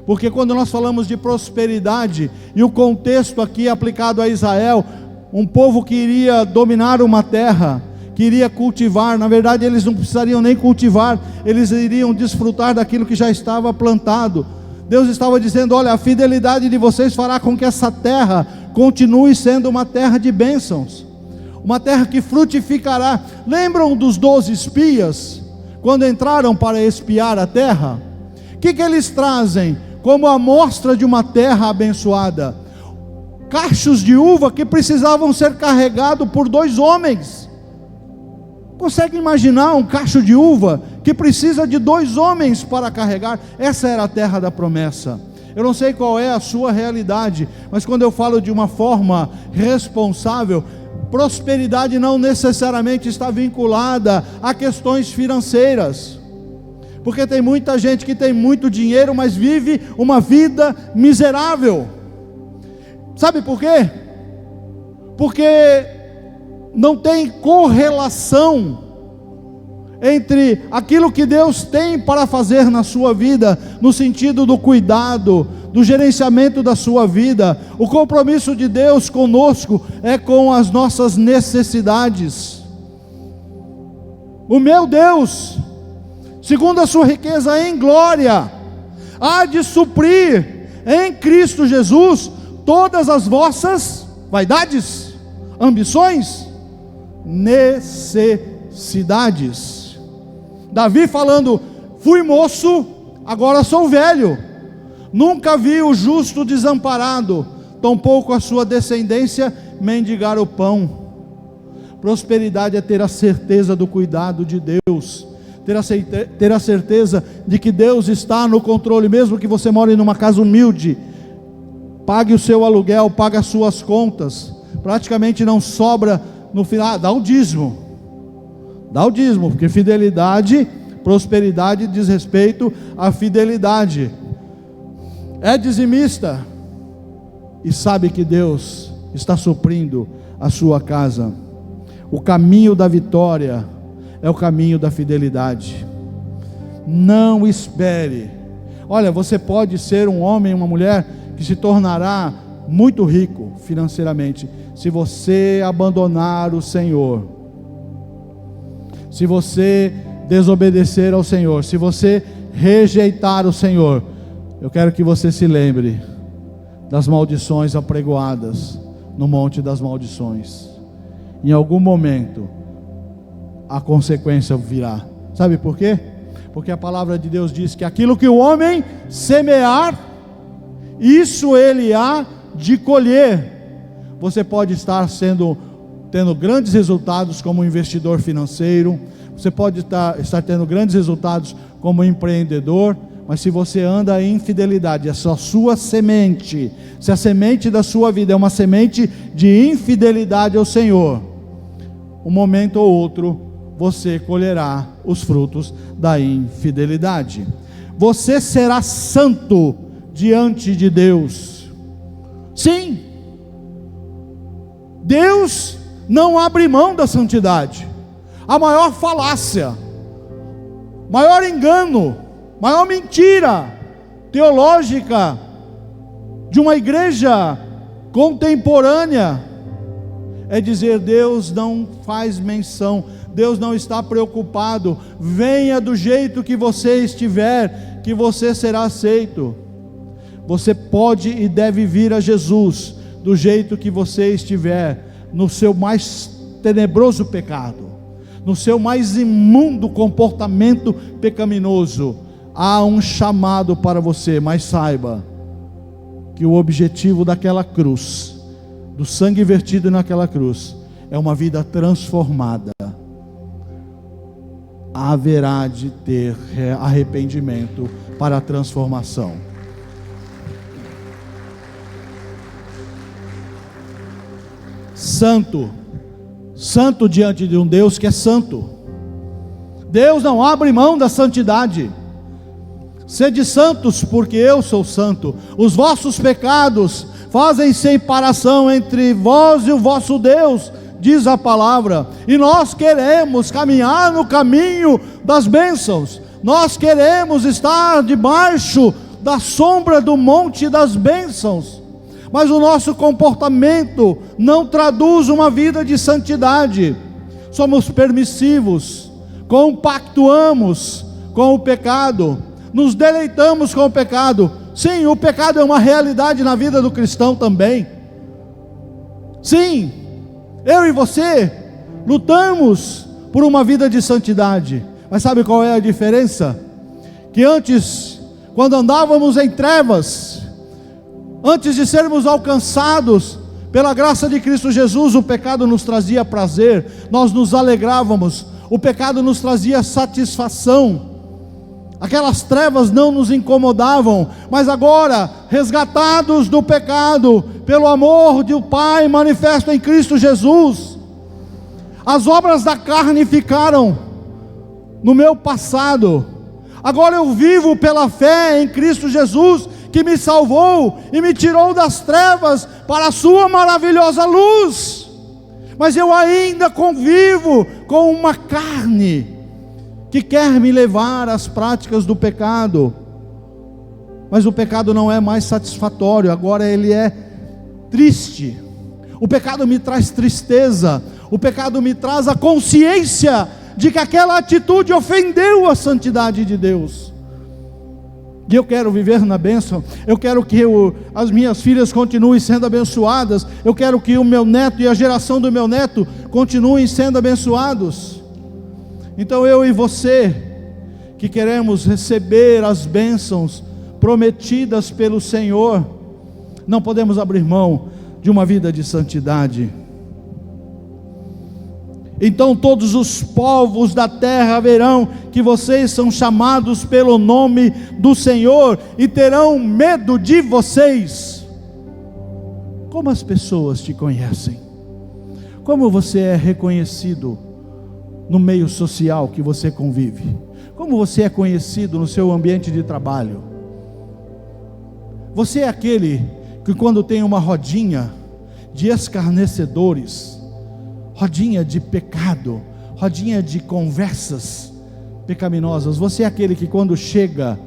A: Porque quando nós falamos de prosperidade, e o contexto aqui aplicado a Israel, um povo que iria dominar uma terra, que iria cultivar, na verdade eles não precisariam nem cultivar, eles iriam desfrutar daquilo que já estava plantado, Deus estava dizendo: olha, a fidelidade de vocês fará com que essa terra continue sendo uma terra de bênçãos, uma terra que frutificará. Lembram dos 12 espias, quando entraram para espiar a terra? O que eles trazem como amostra de uma terra abençoada? Cachos de uva que precisavam ser carregados por 2 homens. Consegue imaginar um cacho de uva que precisa de 2 homens para carregar? Essa era a terra da promessa. Eu não sei qual é a sua realidade, mas quando eu falo de uma forma responsável, prosperidade não necessariamente está vinculada a questões financeiras, porque tem muita gente que tem muito dinheiro, mas vive uma vida miserável. Sabe por quê? Porque não tem correlação entre aquilo que Deus tem para fazer na sua vida, no sentido do cuidado, do gerenciamento da sua vida. O compromisso de Deus conosco é com as nossas necessidades. O meu Deus, segundo a sua riqueza em glória, há de suprir em Cristo Jesus todas as vossas vaidades, ambições, necessidades. Davi falando: fui moço, agora sou velho, nunca vi o justo desamparado, tampouco a sua descendência mendigar o pão. Prosperidade é ter a certeza do cuidado de Deus, ter a certeza de que Deus está no controle, mesmo que você more numa casa humilde, pague o seu aluguel, pague as suas contas, praticamente não sobra no final. Dá o dízimo, porque fidelidade, prosperidade diz respeito à fidelidade. É dizimista e sabe que Deus está suprindo a sua casa. O caminho da vitória é o caminho da fidelidade. Não espere. Olha, você pode ser um homem, uma mulher que se tornará muito rico financeiramente, se você abandonar o Senhor, se você desobedecer ao Senhor, se você rejeitar o Senhor. Eu quero que você se lembre das maldições apregoadas no Monte das Maldições. Em algum momento a consequência virá. Sabe por quê? Porque a palavra de Deus diz que aquilo que o homem semear, isso ele há de colher. Você pode estar tendo grandes resultados como investidor financeiro, você pode estar tendo grandes resultados como empreendedor, mas se você anda em infidelidade, essa sua semente, se a semente da sua vida é uma semente de infidelidade ao Senhor, um momento ou outro você colherá os frutos da infidelidade. Você será santo diante de Deus. Sim, Deus não abre mão da santidade. A maior falácia, maior engano, maior mentira teológica de uma igreja contemporânea é dizer: Deus não faz menção, Deus não está preocupado, venha do jeito que você estiver, que você será aceito. Você pode e deve vir a Jesus do jeito que você estiver, no seu mais tenebroso pecado, no seu mais imundo comportamento pecaminoso. Há um chamado para você, mas saiba que o objetivo daquela cruz, do sangue vertido naquela cruz, é uma vida transformada. Haverá de ter arrependimento para a transformação. Santo, santo diante de um Deus que é santo. Deus não abre mão da santidade. Sede santos, porque eu sou santo. Os vossos pecados fazem separação entre vós e o vosso Deus, diz a palavra. E nós queremos caminhar no caminho das bênçãos. Nós queremos estar debaixo da sombra do monte das bênçãos. Mas o nosso comportamento não traduz uma vida de santidade. Somos permissivos, compactuamos com o pecado, nos deleitamos com o pecado. Sim, o pecado é uma realidade na vida do cristão também. Sim, eu e você lutamos por uma vida de santidade. Mas sabe qual é a diferença? Que antes, quando andávamos em trevas, antes de sermos alcançados pela graça de Cristo Jesus, o pecado nos trazia prazer, nós nos alegrávamos, o pecado nos trazia satisfação, aquelas trevas não nos incomodavam. Mas agora, resgatados do pecado, pelo amor do Pai manifesto em Cristo Jesus, as obras da carne ficaram no meu passado. Agora eu vivo pela fé em Cristo Jesus, que me salvou e me tirou das trevas para a sua maravilhosa luz. Mas eu ainda convivo com uma carne que quer me levar às práticas do pecado. Mas o pecado não é mais satisfatório, agora ele é triste. O pecado me traz tristeza, o pecado me traz a consciência de que aquela atitude ofendeu a santidade de Deus. E eu quero viver na bênção, eu quero que as minhas filhas continuem sendo abençoadas, eu quero que o meu neto e a geração do meu neto continuem sendo abençoados. Então eu e você, que queremos receber as bênçãos prometidas pelo Senhor, não podemos abrir mão de uma vida de santidade. Então todos os povos da terra verão que vocês são chamados pelo nome do Senhor e terão medo de vocês. Como as pessoas te conhecem? Como você é reconhecido no meio social que você convive? Como você é conhecido no seu ambiente de trabalho? Você é aquele que, quando tem uma rodinha de escarnecedores, rodinha de pecado, rodinha de conversas pecaminosas, você é aquele que, quando chega,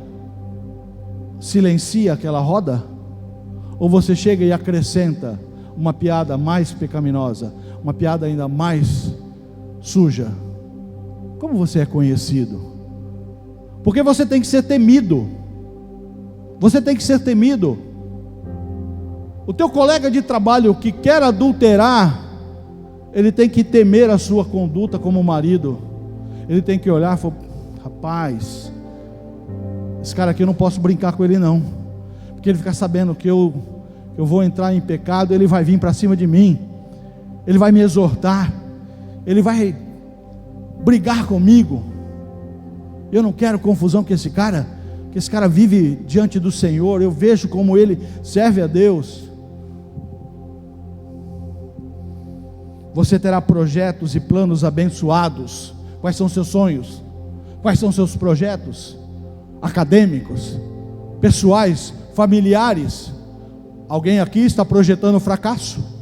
A: silencia aquela roda? Ou você chega e acrescenta uma piada mais pecaminosa, uma piada ainda mais suja? Como você é conhecido? Porque você tem que ser temido. Você tem que ser temido. O teu colega de trabalho que quer adulterar, ele tem que temer a sua conduta como marido. Ele tem que olhar e falar: rapaz, esse cara aqui eu não posso brincar com ele não, porque ele fica sabendo que eu vou entrar em pecado, ele vai vir para cima de mim, ele vai me exortar, ele vai brigar comigo. Eu não quero confusão com esse cara, que esse cara vive diante do Senhor, eu vejo como ele serve a Deus. Você terá projetos e planos abençoados. Quais são seus sonhos? Quais são seus projetos? Acadêmicos, pessoais, familiares? Alguém aqui está projetando fracasso?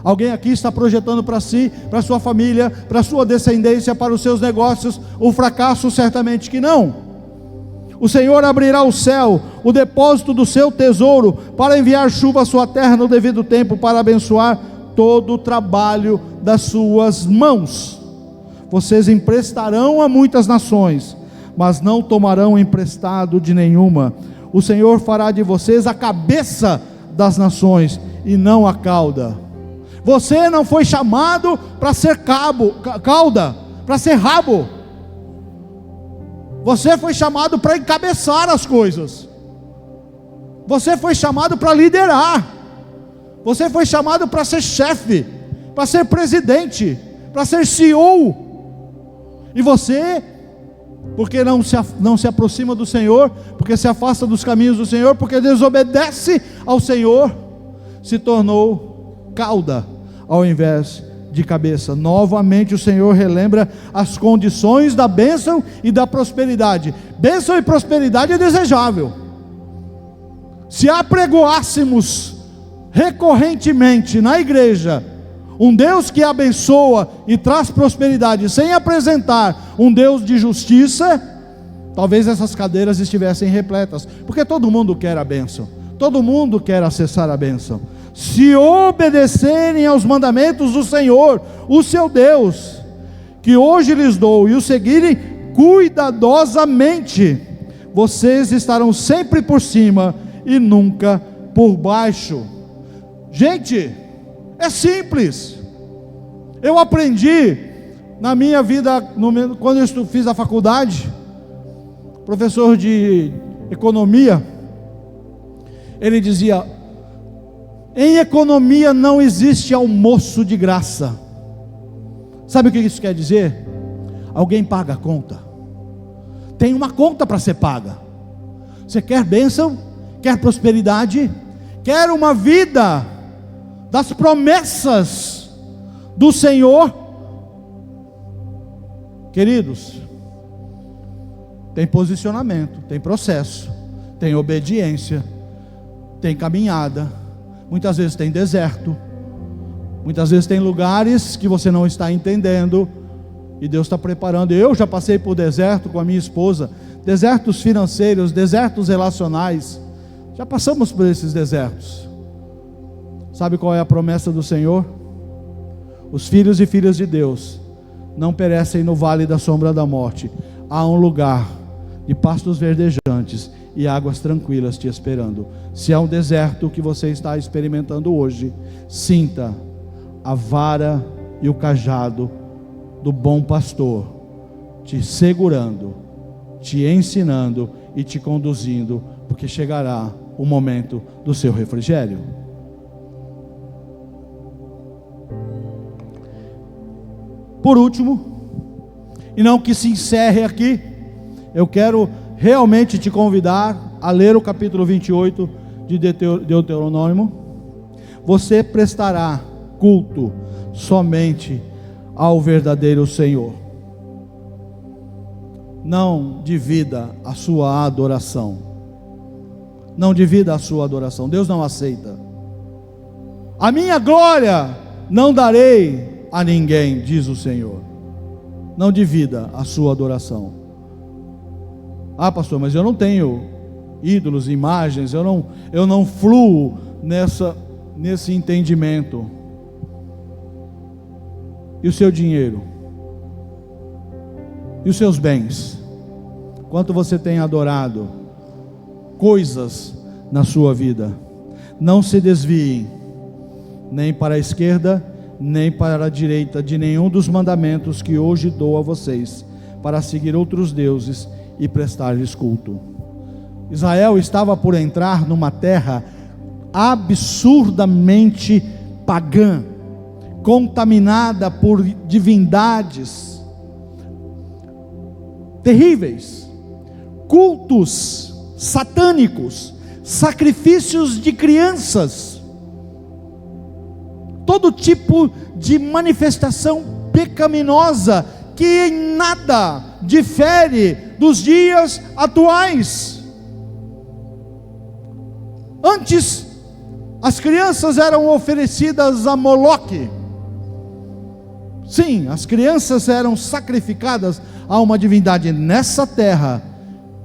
A: Alguém aqui está projetando para si, para sua família, para sua descendência, para os seus negócios, o fracasso? Certamente que não. O Senhor abrirá o céu, o depósito do seu tesouro, para enviar chuva à sua terra no devido tempo, para abençoar todo o trabalho das suas mãos. Vocês emprestarão a muitas nações, mas não tomarão emprestado de nenhuma. O Senhor fará de vocês a cabeça das nações e não a cauda. Você não foi chamado para ser cauda, para ser rabo. Você foi chamado para encabeçar as coisas. Você foi chamado para liderar. Você foi chamado para ser chefe, para ser presidente, para ser CEO. E você, porque não se aproxima do Senhor, porque se afasta dos caminhos do Senhor, porque desobedece ao Senhor, se tornou cauda ao invés de cabeça. Novamente o Senhor relembra as condições da bênção e da prosperidade. Bênção e prosperidade é desejável. Se apregoássemos recorrentemente na igreja um Deus que abençoa e traz prosperidade, sem apresentar um Deus de justiça, talvez essas cadeiras estivessem repletas, porque todo mundo quer a bênção, todo mundo quer acessar a bênção. Se obedecerem aos mandamentos do Senhor, o seu Deus, que hoje lhes dou, e o seguirem cuidadosamente, vocês estarão sempre por cima e nunca por baixo. Gente, é simples. Eu aprendi na minha vida, quando eu fiz a faculdade, professor de economia, ele dizia: em economia não existe almoço de graça. Sabe o que isso quer dizer? Alguém paga a conta. Tem uma conta para ser paga. Você quer bênção? Quer prosperidade? Quer uma vida das promessas do Senhor? Queridos, tem posicionamento, tem processo, tem obediência, tem caminhada, muitas vezes tem deserto, muitas vezes tem lugares que você não está entendendo, e Deus está preparando. Eu já passei por deserto com a minha esposa, desertos financeiros, desertos relacionais, já passamos por esses desertos. Sabe qual é a promessa do Senhor? Os filhos e filhas de Deus não perecem no vale da sombra da morte. Há um lugar de pastos verdejantes e águas tranquilas te esperando. Se há um deserto que você está experimentando hoje, sinta a vara e o cajado do bom pastor te segurando, te ensinando e te conduzindo, porque chegará o momento do seu refrigério. Por último, e não que se encerre aqui, eu quero realmente te convidar a ler o capítulo 28 de Deuteronômio. Você prestará culto somente ao verdadeiro Senhor. Não divida a sua adoração. Não divida a sua adoração. Deus não aceita. A minha glória não darei a ninguém, diz o Senhor. Não divida a sua adoração. Ah, pastor, mas eu não tenho ídolos, imagens, eu não fluo nesse entendimento. E o seu dinheiro? E os seus bens? Quanto você tem adorado coisas na sua vida? Não se desviem nem para a esquerda nem para a direita de nenhum dos mandamentos que hoje dou a vocês, para seguir outros deuses e prestar-lhes culto. Israel estava por entrar numa terra absurdamente pagã, contaminada por divindades terríveis, cultos satânicos, sacrifícios de crianças, todo tipo de manifestação pecaminosa que em nada difere dos dias atuais. Antes, as crianças eram oferecidas a Moloque. Sim, as crianças eram sacrificadas a uma divindade nessa terra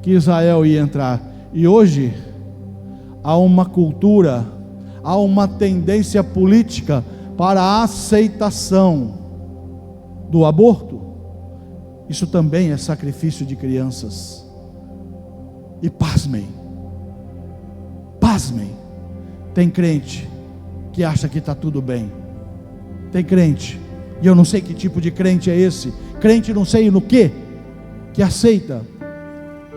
A: que Israel ia entrar. E hoje há uma cultura, há uma tendência política para a aceitação do aborto. Isso também é sacrifício de crianças. E pasmem, tem crente que acha que está tudo bem. Tem crente, e eu não sei que tipo de crente é esse, crente não sei no que aceita.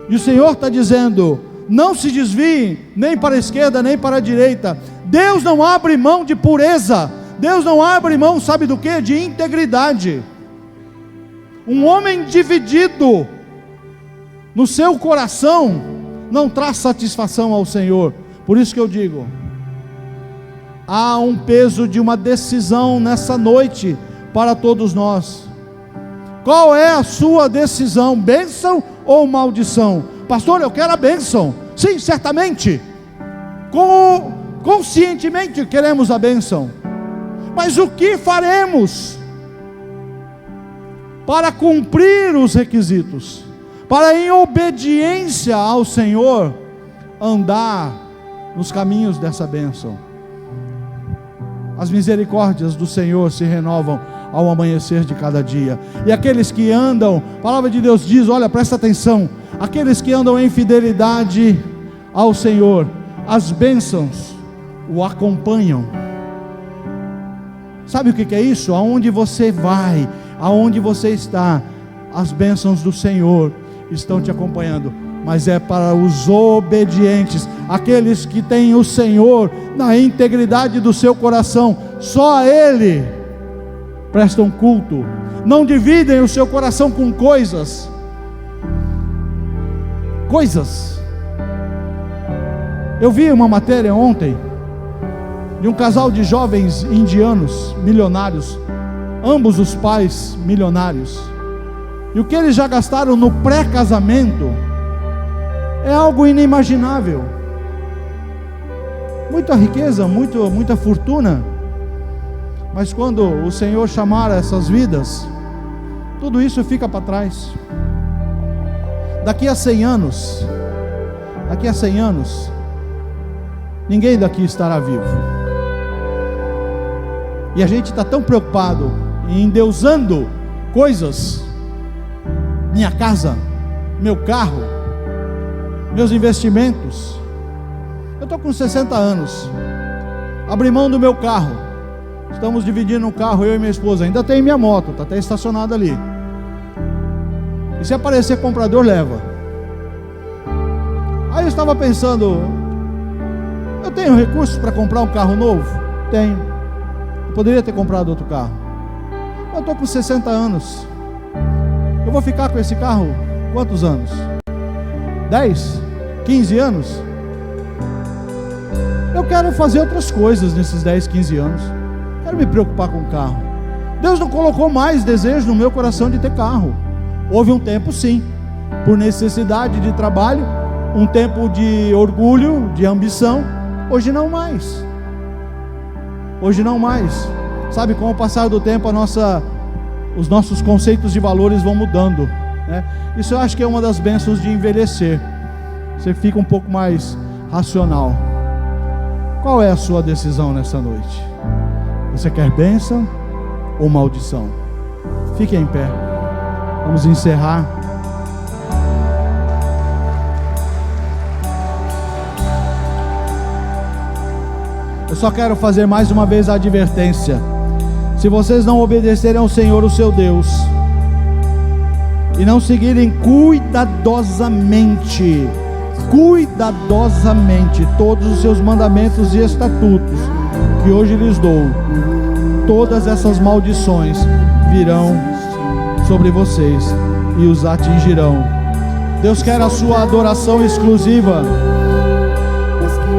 A: E o Senhor está dizendo: não se desviem nem para a esquerda nem para a direita. Deus não abre mão de pureza. Deus não abre mão, sabe do que? De integridade. Um homem dividido no seu coração não traz satisfação ao Senhor. Por isso que eu digo, há um peso de uma decisão nessa noite para todos nós. Qual é a sua decisão? Bênção ou maldição? Pastor, eu quero a bênção. Sim, certamente, conscientemente queremos a bênção. Mas o que faremos para cumprir os requisitos, para em obediência ao Senhor andar nos caminhos dessa bênção? As misericórdias do Senhor se renovam ao amanhecer de cada dia. E aqueles que andam, a palavra de Deus diz, olha, presta atenção, aqueles que andam em fidelidade ao Senhor, as bênçãos o acompanham. Sabe o que é isso? Aonde você vai, aonde você está, as bênçãos do Senhor estão te acompanhando. Mas é para os obedientes, aqueles que têm o Senhor na integridade do seu coração. Só a Ele prestam culto. Não dividem o seu coração com coisas. Eu vi uma matéria ontem de um casal de jovens indianos milionários, ambos os pais milionários, e o que eles já gastaram no pré-casamento é algo inimaginável. Muita riqueza, muita fortuna. Mas quando o Senhor chamar essas vidas, tudo isso fica para trás. Daqui a 100 anos, ninguém daqui estará vivo. E a gente está tão preocupado em endeusando coisas, minha casa, meu carro, meus investimentos. Eu estou com 60 anos, abri mão do meu carro, estamos dividindo um carro, eu e minha esposa. Ainda tem minha moto, está até estacionada ali, e se aparecer comprador, leva. Aí eu estava pensando, eu tenho recursos para comprar um carro novo? Tenho. Eu poderia ter comprado outro carro. Eu estou com 60 anos, eu vou ficar com esse carro quantos anos? 10? 15 anos? Eu quero fazer outras coisas nesses 10, 15 anos. Quero me preocupar com o carro. Deus não colocou mais desejo no meu coração de ter carro. Houve um tempo, sim, por necessidade de trabalho, um tempo de orgulho, de ambição. Hoje não mais. Sabe, com o passar do tempo os nossos conceitos de valores vão mudando, né? Isso eu acho que é uma das bênçãos de envelhecer. Você fica um pouco mais racional. Qual é a sua decisão nessa noite? Você quer bênção ou maldição? Fique em pé. Vamos encerrar. Eu só quero fazer mais uma vez a advertência. Se vocês não obedecerem ao Senhor, o seu Deus, e não seguirem cuidadosamente todos os seus mandamentos e estatutos que hoje lhes dou, todas essas maldições virão sobre vocês e os atingirão. Deus quer a sua adoração exclusiva.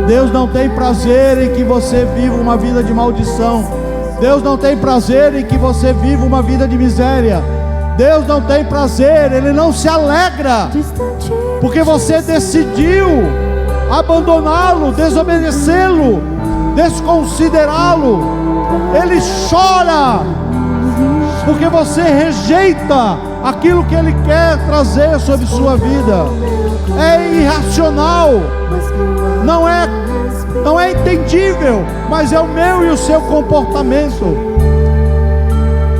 A: Deus não tem prazer em que você viva uma vida de maldição. Deus não tem prazer em que você viva uma vida de miséria. Deus não tem prazer, Ele não se alegra, porque você decidiu abandoná-lo, desobedecê-lo, desconsiderá-lo. Ele chora, porque você rejeita aquilo que Ele quer trazer sobre sua vida. É irracional, não é entendível, mas é o meu e o seu comportamento.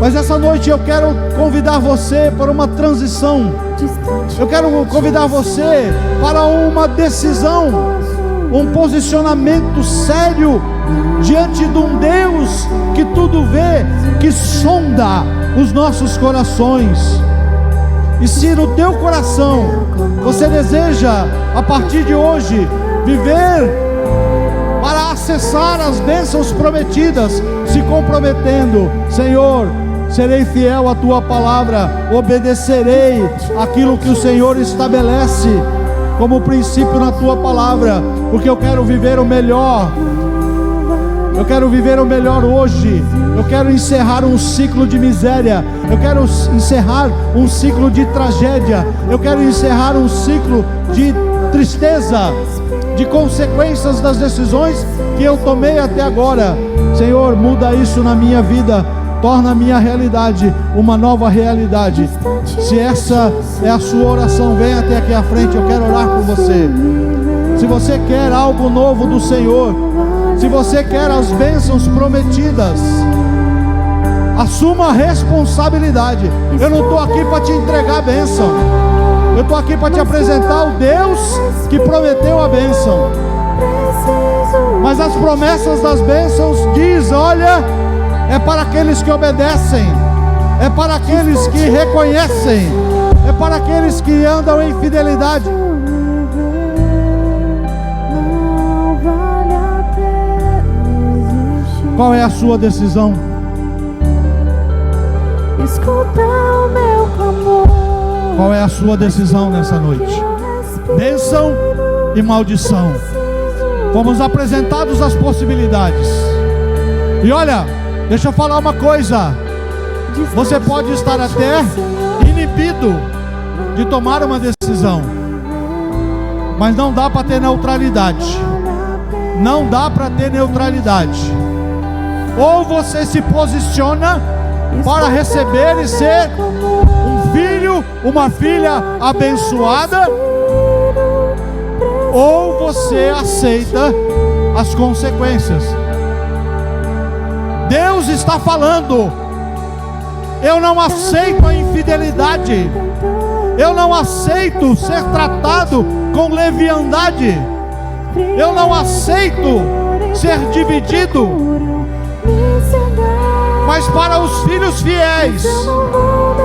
A: Mas essa noite eu quero convidar você para uma transição. Eu quero convidar você para uma decisão, um posicionamento sério diante de um Deus que tudo vê, que sonda os nossos corações. E se no teu coração você deseja, a partir de hoje, viver para acessar as bênçãos prometidas, se comprometendo: Senhor, serei fiel à tua palavra, obedecerei aquilo que o Senhor estabelece como princípio na tua palavra, porque eu quero viver o melhor. Eu quero viver o melhor hoje. Eu quero encerrar um ciclo de miséria. Eu quero encerrar um ciclo de tragédia. Eu quero encerrar um ciclo de tristeza, de consequências das decisões que eu tomei até agora. Senhor, muda isso na minha vida. Torna a minha realidade uma nova realidade. Se essa é a sua oração, venha até aqui à frente, eu quero orar por você. Se você quer algo novo do Senhor, se você quer as bênçãos prometidas, assuma a responsabilidade. Eu não estou aqui para te entregar a bênção, eu estou aqui para te apresentar o Deus que prometeu a bênção. Mas as promessas das bênçãos diz, olha, é para aqueles que obedecem, é para aqueles que reconhecem, é para aqueles que andam em fidelidade. Qual é a sua decisão?
B: Escuta o meu clamor.
A: Qual é a sua decisão nessa noite? Bênção e maldição. Fomos apresentados as possibilidades. E olha, deixa eu falar uma coisa. Você pode estar até inibido de tomar uma decisão, mas não dá para ter neutralidade. Não dá para ter neutralidade. Ou você se posiciona para receber e ser um filho, uma filha abençoada, ou você aceita as consequências. Deus está falando: eu não aceito a infidelidade, eu não aceito ser tratado com leviandade, eu não aceito ser dividido. Mas para os filhos fiéis,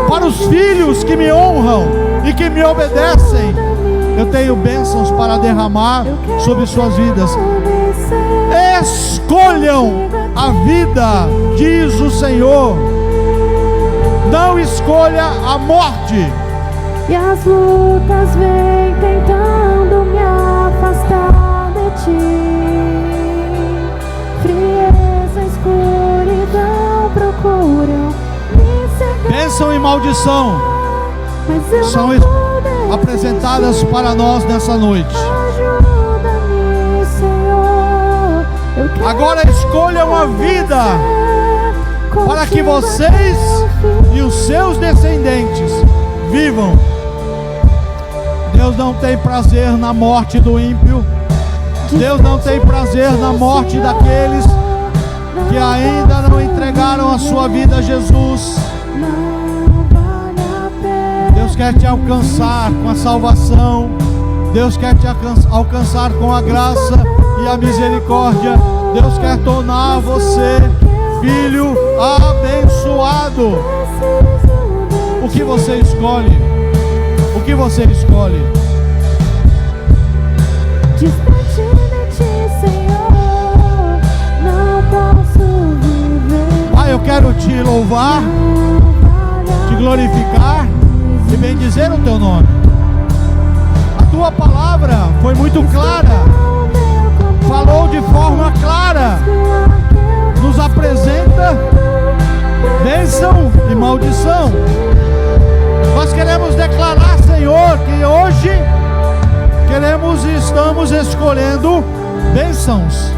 A: para os filhos que me honram e que me obedecem, eu tenho bênçãos para derramar sobre suas vidas. Escolham a vida, diz o Senhor. Não escolha a morte.
B: E as lutas vêm tentando me afastar de ti. Frieza, escuridão procuram me cegar.
A: Bênção e maldição
B: Mas eu
A: são
B: não vou
A: apresentadas
B: desistir.
A: para nós nessa noite.
B: Ajuda-me, Senhor. Eu quero
A: Agora escolham a vida para que vocês e os seus descendentes vivam. Deus não tem prazer na morte do ímpio. Deus não tem prazer na morte daqueles que ainda não entregaram a sua vida a Jesus. Deus quer te alcançar com a salvação. Deus quer te alcançar com a graça e a misericórdia. Deus quer tornar você filho abençoado. O que você escolhe? O que você escolhe?
B: Distante de ti, Senhor, não posso viver.
A: Pai, eu quero te louvar, te glorificar e bendizer o teu nome. A tua palavra foi muito clara, falou de forma clara, nos apresenta bênção e maldição. Nós queremos declarar, Senhor, que hoje queremos e estamos escolhendo bênçãos,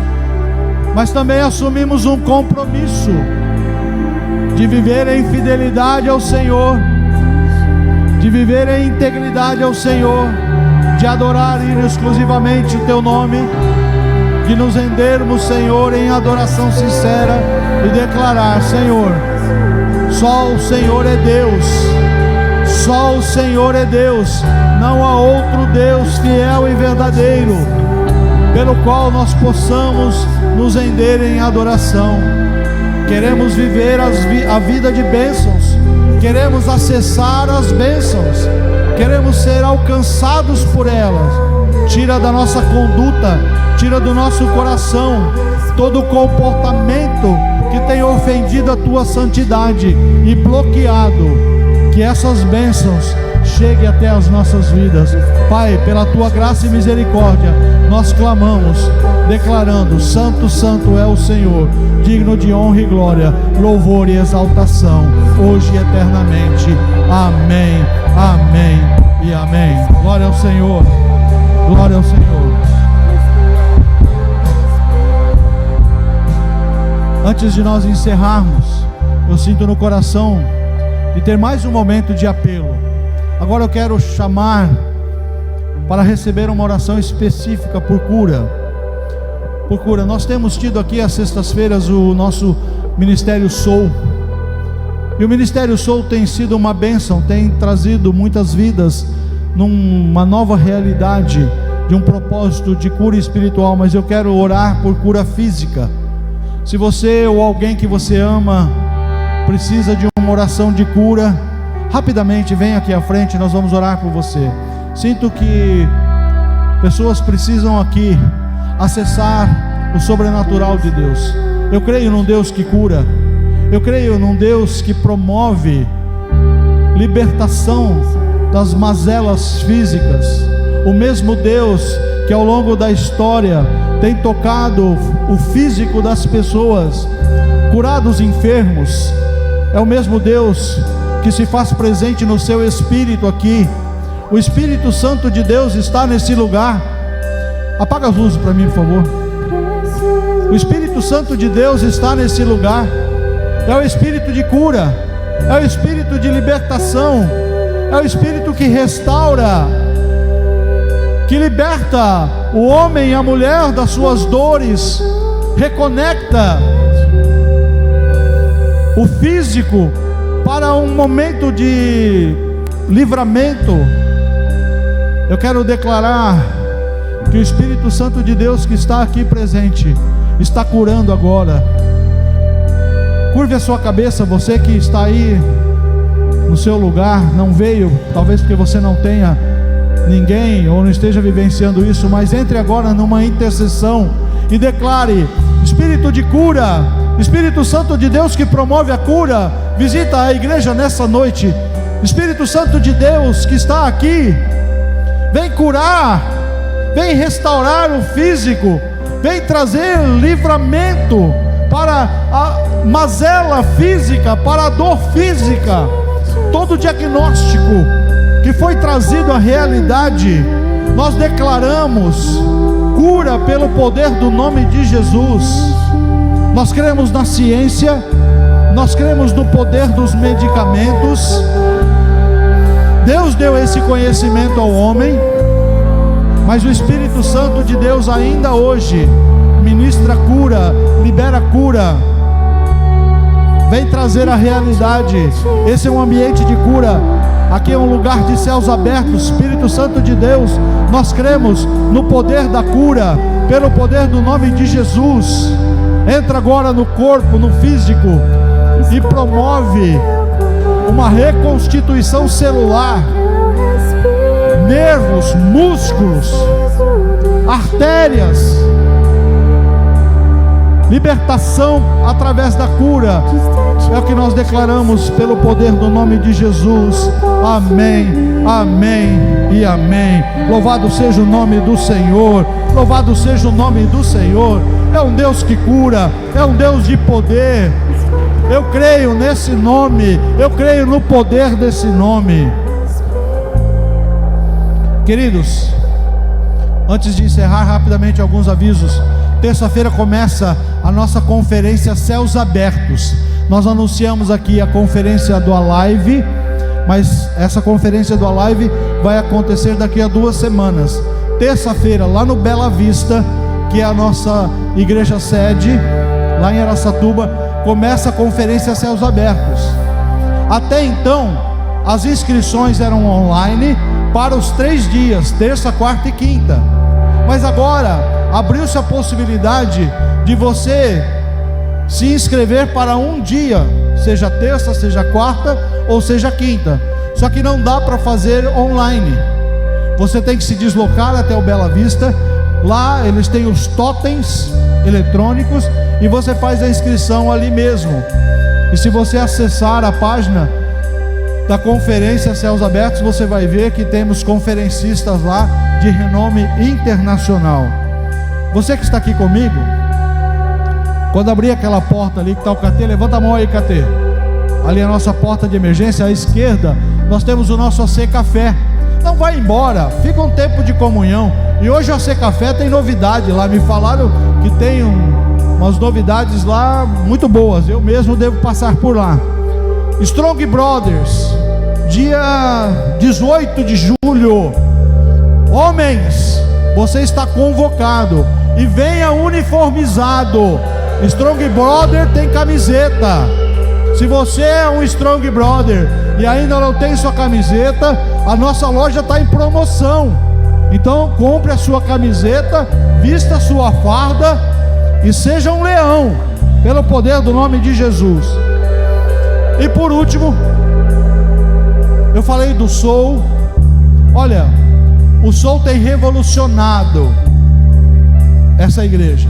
A: mas também assumimos um compromisso de viver em fidelidade ao Senhor, de viver em integridade ao Senhor, de adorar exclusivamente o teu nome, de nos rendermos, Senhor, em adoração sincera e declarar: Senhor, só o Senhor é Deus, só o Senhor é Deus, não há outro Deus fiel e verdadeiro, pelo qual nós possamos nos render em adoração. Queremos viver a vida de bênçãos, queremos acessar as bênçãos, queremos ser alcançados por elas. Tira da nossa conduta, tira do nosso coração todo comportamento que tem ofendido a tua santidade e bloqueado que essas bênçãos cheguem até as nossas vidas. Pai, pela tua graça e misericórdia, nós clamamos, declarando: Santo, Santo é o Senhor, digno de honra e glória, louvor e exaltação, hoje e eternamente. Amém, amém e amém. Glória ao Senhor, glória ao Senhor. Antes de nós encerrarmos, eu sinto no coração de ter mais um momento de apelo. Agora eu quero chamar para receber uma oração específica por cura. Por cura. Nós temos tido aqui às sextas-feiras o nosso Ministério Soul. E o Ministério Soul tem sido uma bênção, tem trazido muitas vidas numa nova realidade de um propósito de cura espiritual, mas eu quero orar por cura física. Se você ou alguém que você ama precisa de uma oração de cura, rapidamente vem aqui à frente, nós vamos orar por você. Sinto que pessoas precisam aqui acessar o sobrenatural de Deus. Eu creio num Deus que cura, eu creio num Deus que promove libertação das mazelas físicas. O mesmo Deus que ao longo da história tem tocado o físico das pessoas, curado os enfermos, é o mesmo Deus que se faz presente no seu espírito aqui. O Espírito Santo de Deus está nesse lugar. Apaga as luzes para mim, por favor. O Espírito Santo de Deus está nesse lugar. É o Espírito de cura, é o Espírito de libertação, é o Espírito que restaura, que liberta o homem e a mulher das suas dores, reconecta o físico para um momento de livramento. Eu quero declarar que o Espírito Santo de Deus que está aqui presente está curando agora. Curve a sua cabeça, você que está aí no seu lugar, não veio, talvez porque você não tenha ninguém ou não esteja vivenciando isso, mas entre agora numa intercessão e declare: Espírito de cura, Espírito Santo de Deus que promove a cura, visita a igreja nessa noite. Espírito Santo de Deus que está aqui, vem curar, vem restaurar o físico, vem trazer livramento para a mazela física, para a dor física. Todo diagnóstico que foi trazido à realidade, nós declaramos cura pelo poder do nome de Jesus. Nós cremos na ciência, nós cremos no poder dos medicamentos. Deus deu esse conhecimento ao homem, mas o Espírito Santo de Deus ainda hoje ministra cura, libera cura, vem trazer a realidade. Esse é um ambiente de cura, aqui é um lugar de céus abertos. Espírito Santo de Deus, nós cremos no poder da cura, pelo poder do nome de Jesus. Entra agora no corpo, no físico, e promove uma reconstituição celular, nervos, músculos, artérias, libertação através da cura. É o que nós declaramos pelo poder do nome de Jesus. Amém, amém e amém. Louvado seja o nome do Senhor, louvado seja o nome do Senhor. É um Deus que cura, é um Deus de poder. Eu creio nesse nome, eu creio no poder desse nome. Queridos, antes de encerrar rapidamente alguns avisos. Terça-feira começa a nossa conferência Céus Abertos. Nós anunciamos aqui a conferência do Alive, mas essa conferência do Alive vai acontecer daqui a 2 semanas. Terça-feira, lá no Bela Vista, que é a nossa igreja sede, lá em Araçatuba, começa a conferência Céus Abertos. Até então, as inscrições eram online para os 3 dias, terça, quarta e quinta. Mas agora abriu-se a possibilidade de você se inscrever para um dia, seja terça, seja quarta ou seja quinta. Só que não dá para fazer online. Você tem que se deslocar até o Bela Vista. Lá eles têm os totens eletrônicos e você faz a inscrição ali mesmo. E se você acessar a página da conferência Céus Abertos, você vai ver que temos conferencistas lá de renome internacional. Você que está aqui comigo, quando abrir aquela porta ali que está o KT, levanta a mão aí, KT. Ali é a nossa porta de emergência, à esquerda nós temos o nosso AC Café. Não vai embora, fica um tempo de comunhão. E hoje o AC Café tem novidade lá, me falaram que tem umas novidades lá muito boas. Eu mesmo devo passar por lá. Strong Brothers, dia 18 de julho. Homens, você está convocado e venha uniformizado. Strong Brother tem camiseta. Se você é um Strong Brother e ainda não tem sua camiseta, a nossa loja está em promoção. Então compre a sua camiseta, vista a sua farda e seja um leão, pelo poder do nome de Jesus. E por último, eu falei do Soul. Olha, o Soul tem revolucionado essa igreja.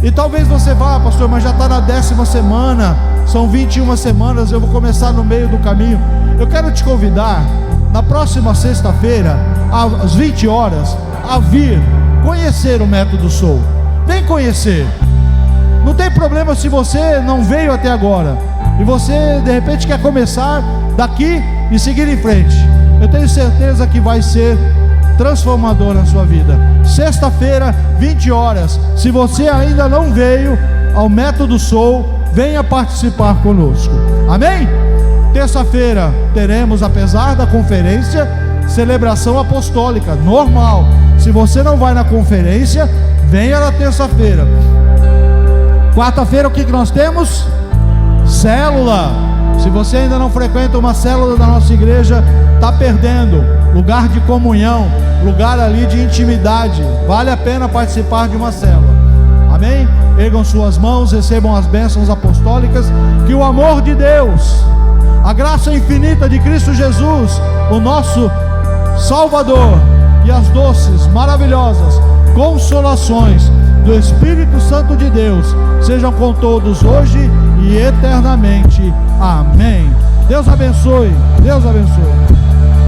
A: E talvez você vá, pastor, mas já está na 10ª semana, são 21 semanas, eu vou começar no meio do caminho. Eu quero te convidar, na próxima sexta-feira, às 20 horas, a vir conhecer o método Soul. Vem conhecer. Não tem problema se você não veio até agora e você de repente quer começar daqui e seguir em frente. Eu tenho certeza que vai ser transformador na sua vida. Sexta-feira, 20 horas. Se você ainda não veio ao método Soul, venha participar conosco. Amém? Terça-feira teremos, apesar da conferência, celebração apostólica normal. Se você não vai na conferência, venha na terça-feira. Quarta-feira, o que nós temos? Célula. Se você ainda não frequenta uma célula da nossa igreja, está perdendo. Lugar de comunhão, lugar ali de intimidade. Vale a pena participar de uma célula. Amém? Ergam suas mãos, recebam as bênçãos apostólicas. Que o amor de Deus, a graça infinita de Cristo Jesus, o nosso Salvador, e as doces, maravilhosas consolações do Espírito Santo de Deus sejam com todos hoje e eternamente. Amém. Deus abençoe. Deus abençoe.